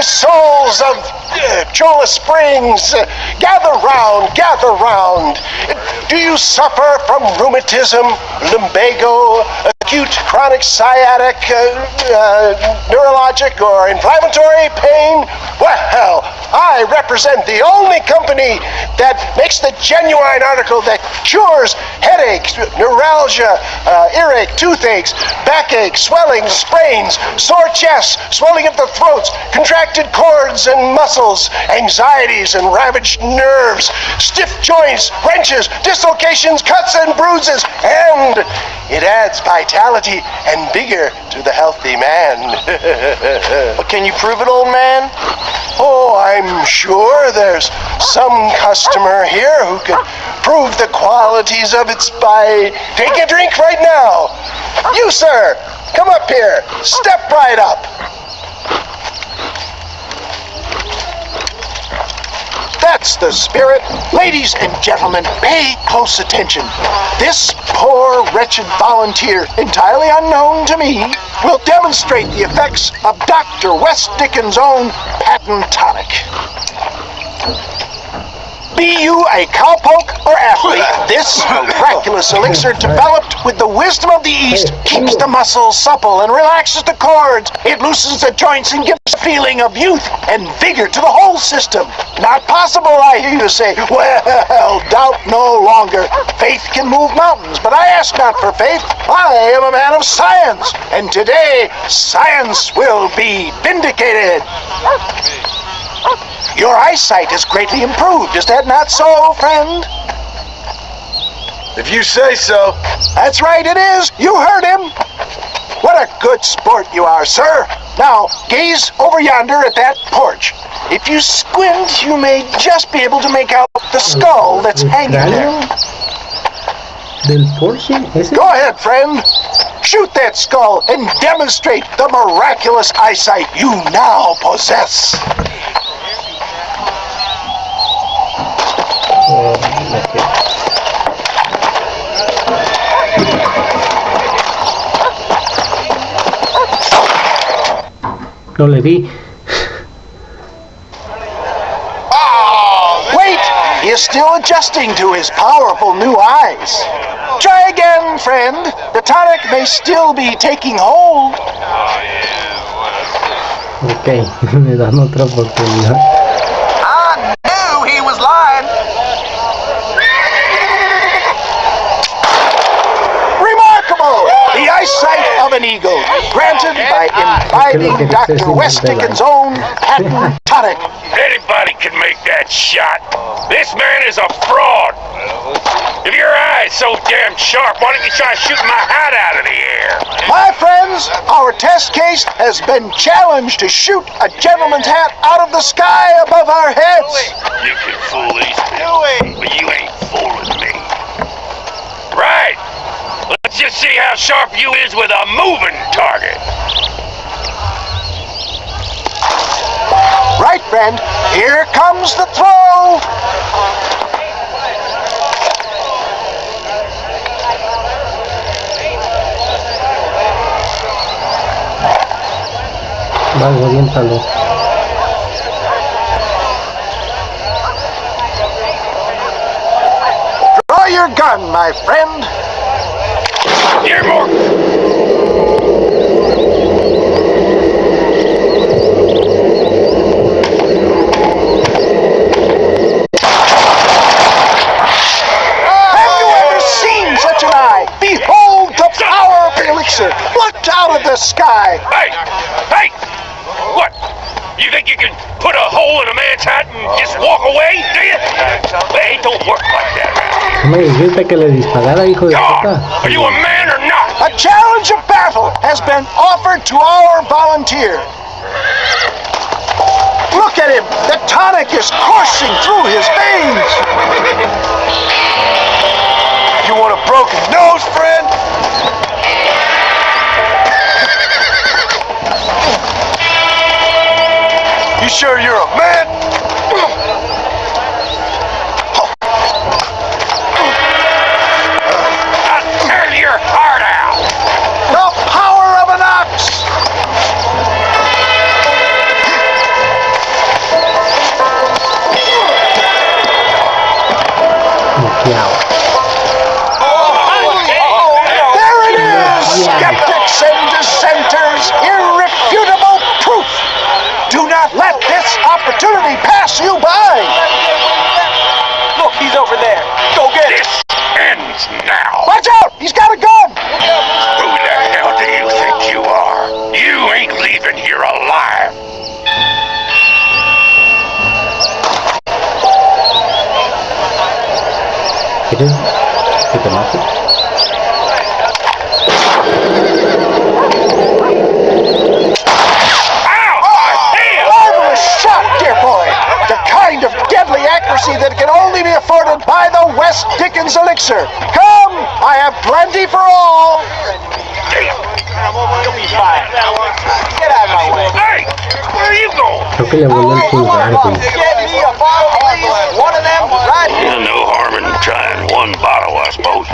Souls of Chola Springs, gather round. Do you suffer from rheumatism, lumbago, acute chronic sciatic, neurologic, or inflammatory pain? Well, I represent the only company that makes the genuine article that cures headaches, neuralgia, earache, toothaches, backache, swelling, sprains, sore chests, swelling of the throats, contracted cords and muscles, anxieties and ravaged nerves, stiff joints, wrenches, dislocations, cuts and bruises, and it adds vitality and vigor to the healthy man. But can you prove it, old man? Oh, I'm sure there's some customer here who could prove the qualities of it by... Take a drink right now. You, sir, come up here. Step right up. That's the spirit. Ladies and gentlemen, pay close attention. This poor, wretched volunteer, entirely unknown to me, will demonstrate the effects of Dr. West Dickens' own patent tonic. Be you a cowpoke or athlete, this miraculous elixir developed with the wisdom of the East keeps the muscles supple and relaxes the cords. It loosens the joints and gives a feeling of youth and vigor to the whole system. Not possible, I hear you say. Well, doubt no longer. Faith can move mountains, but I ask not for faith. I am a man of science, and today science will be vindicated. Your eyesight is greatly improved, is that not so, friend? If you say so. That's right, it is. You heard him. What a good sport you are, sir. Now, gaze over yonder at that porch. If you squint, you may just be able to make out the skull that's hanging there. Del Porsche, ese. Go ahead, friend. Shoot that skull and demonstrate the miraculous eyesight you now possess. No le di. Wait! He is still adjusting to his powerful new eyes. Try again, friend. The tonic may still be taking hold. Ok, me dan otra oportunidad. I knew he was lying. Remarkable! The eyesight of an eagle, granted by imbibing Dr. West Dickens' own patent tonic. Anybody can make that shot. This man is a fraud. If your eye's so damn sharp, why don't you try shooting my hat out of the air? My friends, our test case has been challenged to shoot a gentleman's hat out of the sky above our heads. You can fool these people, but you ain't fooling me. Right. Let's just see how sharp you is with a moving target. Right, friend. Here comes the throw. Vale, oriéntalo. Draw your gun, my friend. Here, more. Have you ever seen such an eye? Behold the power of the elixir, plucked out of the sky. Hey! Hey! What? You think you can put a hole in a man's hat and just walk away, do you? Hey, it don't work like that around here. Me dijiste que le disparara, hijo de Come on! puta. Are you a man or not? A challenge of battle has been offered to our volunteer. Look at him! The tonic is coursing through his veins. You want a broken nose, friend? You sure you're a man? I'll tear your heart out! The power of an ox! There it is! Skeptics and dissenters, irrefutable proof! Do not let this opportunity pass you by! Look, he's over there. Go get him. This ends now! Watch out! He's got a gun! Who the hell do you think you are? You ain't leaving here alive! ¿Quieres que te mate? Marvelous shot, dear boy! The kind of deadly accuracy that can only be afforded by the West Dickens elixir. Come! I have plenty for all! You'll be fine. Get out of my way. Hey! Where are you going? Creo que le voló el pulgar, güey. Get me a bottle, please. One of them, right? No harm in trying one bottle, I suppose.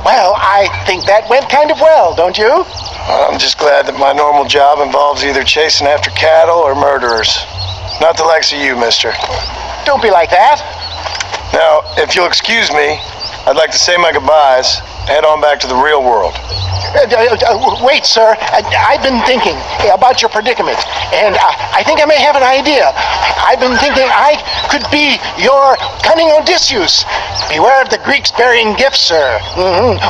Well, I think that went kind of well, don't you? I'm just glad that my normal job involves either chasing after cattle or murderers. Not the likes of you, mister. Don't be like that. Now, if you'll excuse me, I'd like to say my goodbyes, head on back to the real world. Wait, sir. I've been thinking about your predicament, and I think I may have an idea. I've been thinking I could be your cunning Odysseus. Beware of the Greeks burying gifts, sir.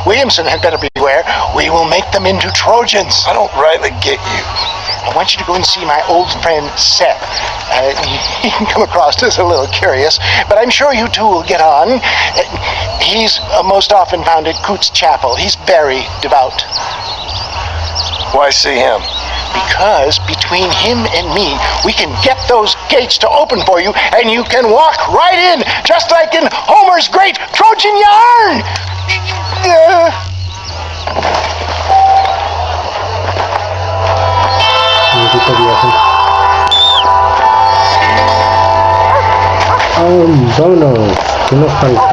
Williamson had better beware. We will make them into Trojans. I don't rightly get you. I want you to go and see my old friend Seth. He can come across as a little curious, but I'm sure you two will get on. He's most often found at Coots Chapel. He's very devout. Why see him? Because between him and me, we can get those gates to open for you, and you can walk right in, just like in Homer's great Trojan yarn. Vámonos, ¿qué nos falta?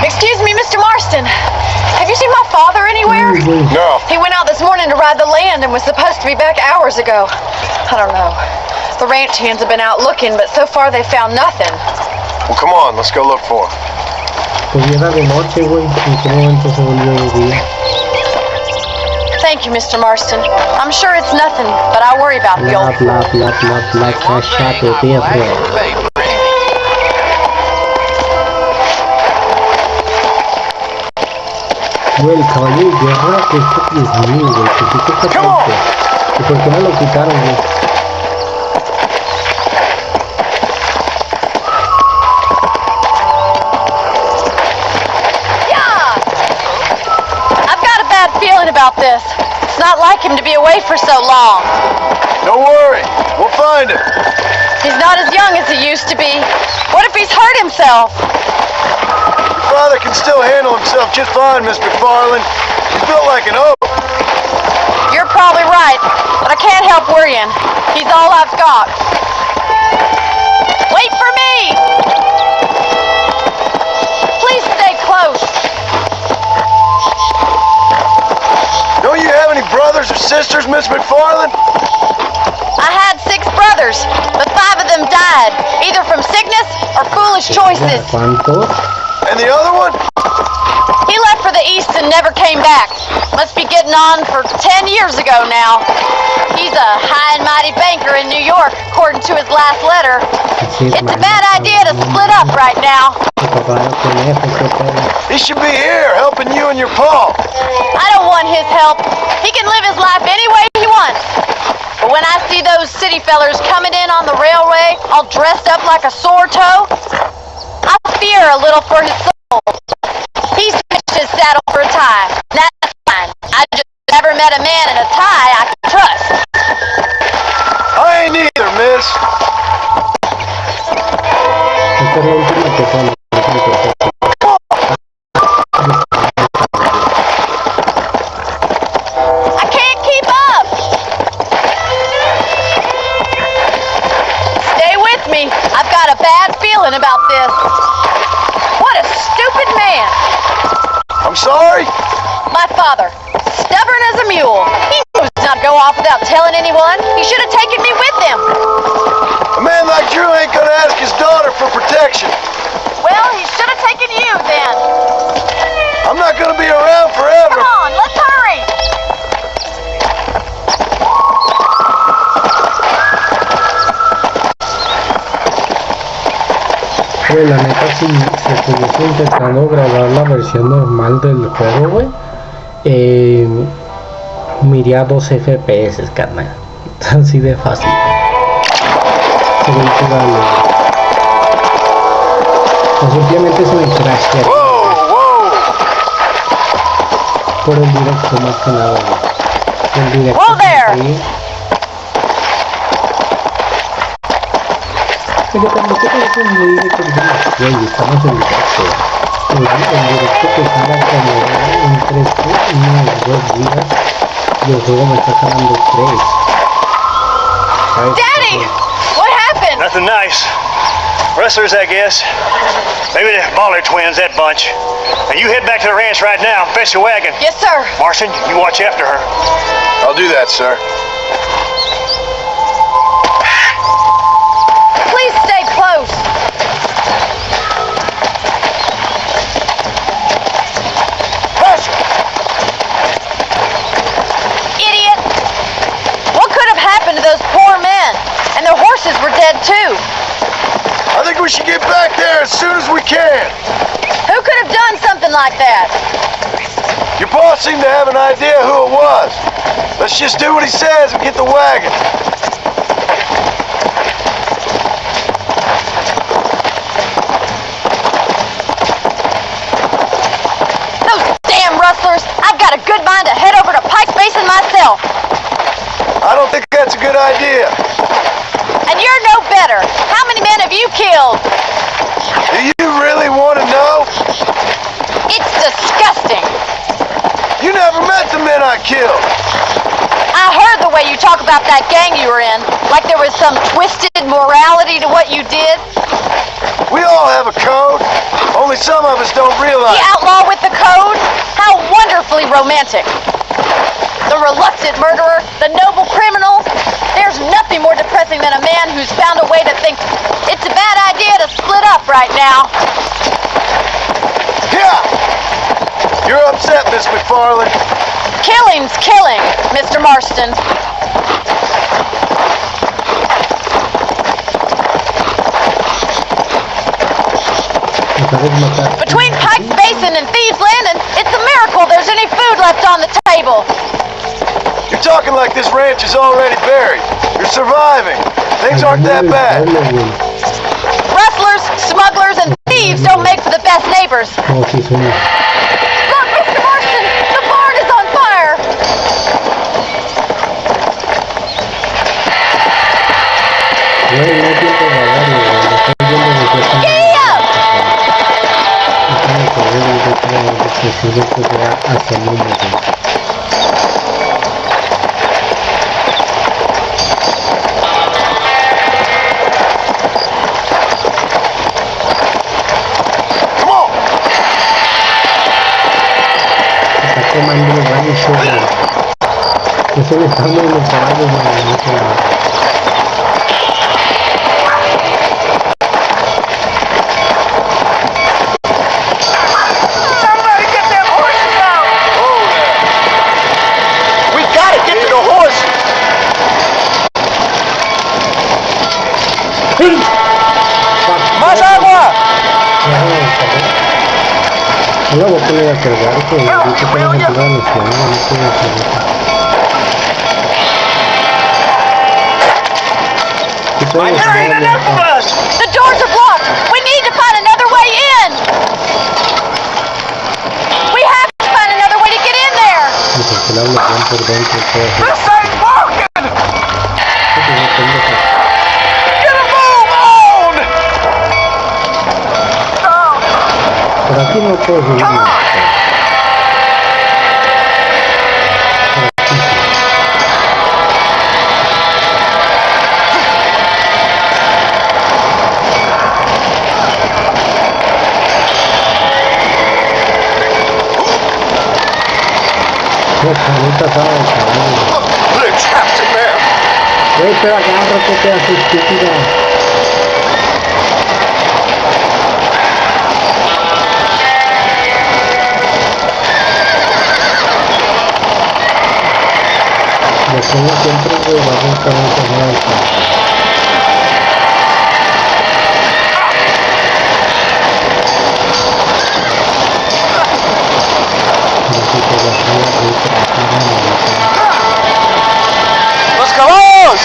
Excuse me, Mr. Marston. Have you seen my father anywhere? No. He went out this morning to ride the land and was supposed to be back hours ago. I don't know. The ranch hands have been out looking, but so far they found nothing. Well, come on, let's go look for him. Pues ya era de noche, güey. ¿En qué momento se volvió de día? Thank you, Mr. Marston. I'm sure it's nothing, but I worry about the old Bla, bla, bla, bla, cállate, perro. Güey, el caballo de guerra, esto es mío, güey. Que sí que está triste. ¿Y por qué no lo quitaron, güey? about this. It's not like him to be away for so long. Don't worry, we'll find him. He's not as young as he used to be. What if he's hurt himself? Your father can still handle himself just fine, Miss McFarland. He's built like an oak. You're probably right, but I can't help worrying. He's all I've got. Wait for me! Please stay close. Don't you have any brothers or sisters, Miss McFarland? I had 6 brothers, but 5 of them died, either from sickness or foolish choices. ¿Cuántos? And the other one? He left for the east and never came back. Must be getting on for 10 years ago now. He's a high and mighty banker in New York, according to his last letter. It's a bad idea to split up right now. He should be here, helping you and your pa. I don't want his help. He can live his life any way he wants. But when I see those city fellers coming in on the railway, all dressed up like a sore toe, I fear a little for his soul. He's switched his saddle for a tie. That's fine. I just never met a man in a tie I can trust. I ain't either, miss. I can't keep up. Stay with me. I've got a bad feeling about this. What a stupid man. I'm sorry? My father, stubborn as a mule. He knows not go off without telling anyone. He should have taken me with him. A man like Drew ain't gonna ask his daughter for protection. Well, he should have taken you then. I'm not gonna be around forever. Come on, let's hurry. Güey, la neta, si estuviese intentando grabar la versión normal del juego, güey, me iría a 2 FPS, carnal. Así de fácil. Se ve jugable. O simplemente se me crashea. Por el directo, más que nada, güey. El directo. Whoa there! Pero cuando te parece muy de que güey, estamos en directo. En directo te jala como en 2 días y el juego me está jalando 3. ¿Sabes? Daddy! What happened? Nothing nice. Rustlers, I guess. Maybe the Baller twins, that bunch. And you head back to the ranch right now and fetch the wagon. Yes, sir. Martian, you watch after her. I'll do that, sir. Please stay close. Hush! Idiot! What could have happened to those poor men? And their horses were dead too. I think we should get back there as soon as we can. Who could have done something like that? Your boss seemed to have an idea who it was. Let's just do what he says and get the wagon. Those damn rustlers! I've killed? Do you really want to know? It's disgusting. You never met the men I killed. I heard the way you talk about that gang you were in, like there was some twisted morality to what you did. We all have a code, only some of us don't realize. The outlaw with the code? How wonderfully romantic. The reluctant murderer, the noble criminal. There's nothing more depressing than a man who's found a way to think it's a bad idea to split up right now. Yeah! You're upset, Miss McFarland. Killing's killing, Mr. Marston. Between Pike's Basin and Thieves Landing, it's a miracle there's any food left on the table. You're talking like this ranch is already buried. You're surviving. Things aren't that bad. Rustlers, smugglers, and thieves don't make for the best neighbors. Look, Mr. Marston, the barn is on fire. Giddy up! Quemando el rancho, eso le está dando los caballos, Somebody get them horses out! Oh, yeah. We gotta get to the horses! ¡Más agua! No voy a poner a cargar, que ahorita tengo que entrar a la ciudad, no puedo hacer eso. There ain't enough of us! The doors are blocked. We need to find another way in. We have to find another way to get in there. This ain't working! Get a move on! Por aquí no puedo subir. Come on! Ahorita estaba el caballo. Let's have to man! Espera, agárrate, te haces estúpida. Me pongo siempre de la boca muchas veces. ¡Los caballos!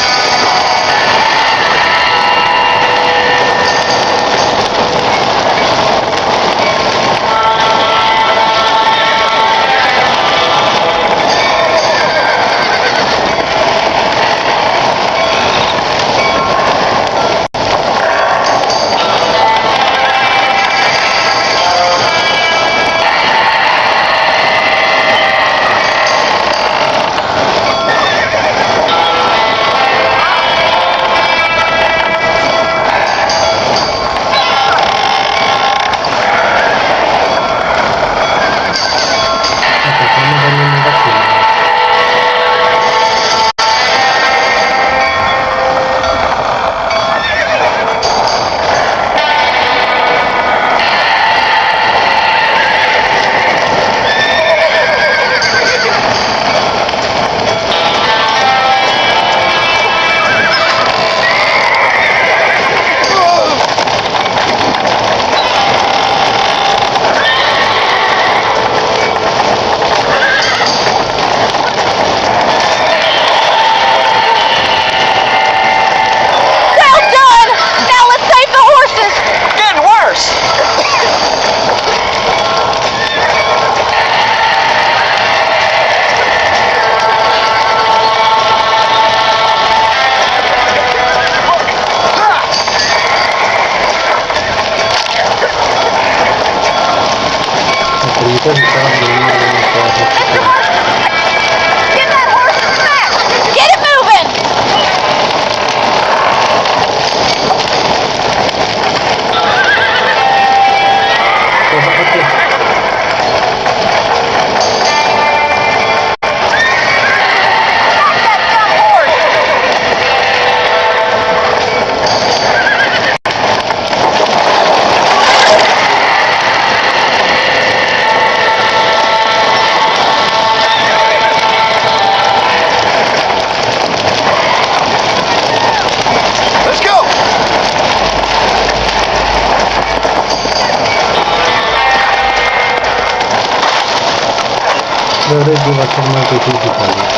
Pero ahora que va a ser más difícil también.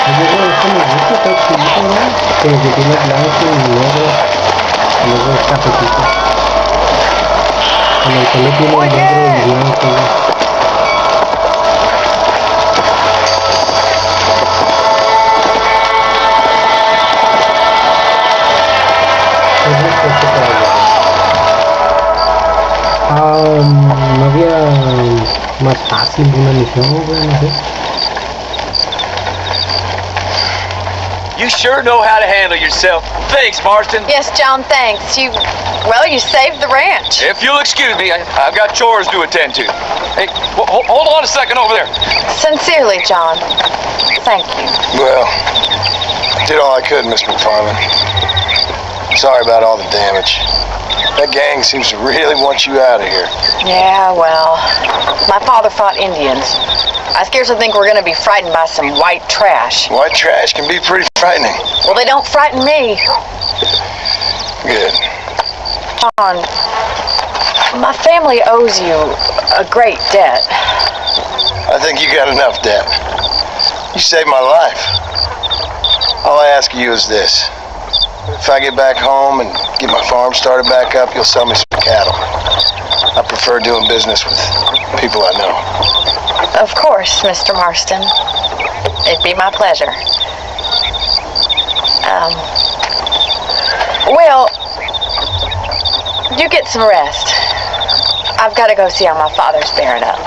Oye, bueno, esto me gusta, está chiquito, ¿no? Como que tiene blanco y negro. Y luego es cafecito. En el pelo tiene negro y blanco. No había más fácil una misión, güey, no sé. You sure know how to handle yourself. Thanks, Marston. Yes, John, thanks. You saved the ranch. If you'll excuse me, I've got chores to attend to. Hey, hold on a second over there. Sincerely, John. Thank you. Well, did all I could, Miss McFarland. Sorry about all the damage. That gang seems to really want you out of here. Yeah, well, my father fought Indians. I scarcely think we're going to be frightened by some white trash. White trash can be pretty frightening. Well, they don't frighten me. Good. John, my family owes you a great debt. I think you got enough debt. You saved my life. All I ask of you is this. If I get back home and get my farm started back up, you'll sell me some cattle. I prefer doing business with people I know. Of course, Mr. Marston. It'd be my pleasure. Well, you get some rest. I've got to go see how my father's bearing up.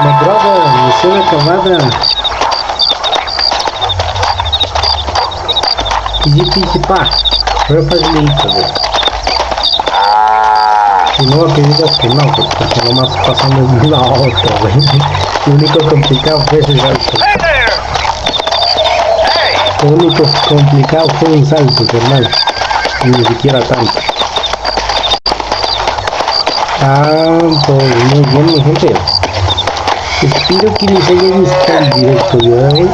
My brother, misión acabada. Easy pa. Fue facilito, güey. Y no que digas que no, porque nomás pasamos de una a otra, güey. Lo único complicado fue ese salto. Lo único complicado fue un salto, hermano. Ni siquiera tanto. Pues muy bien, mi gente. Espero que les haya gustado el directo de hoy.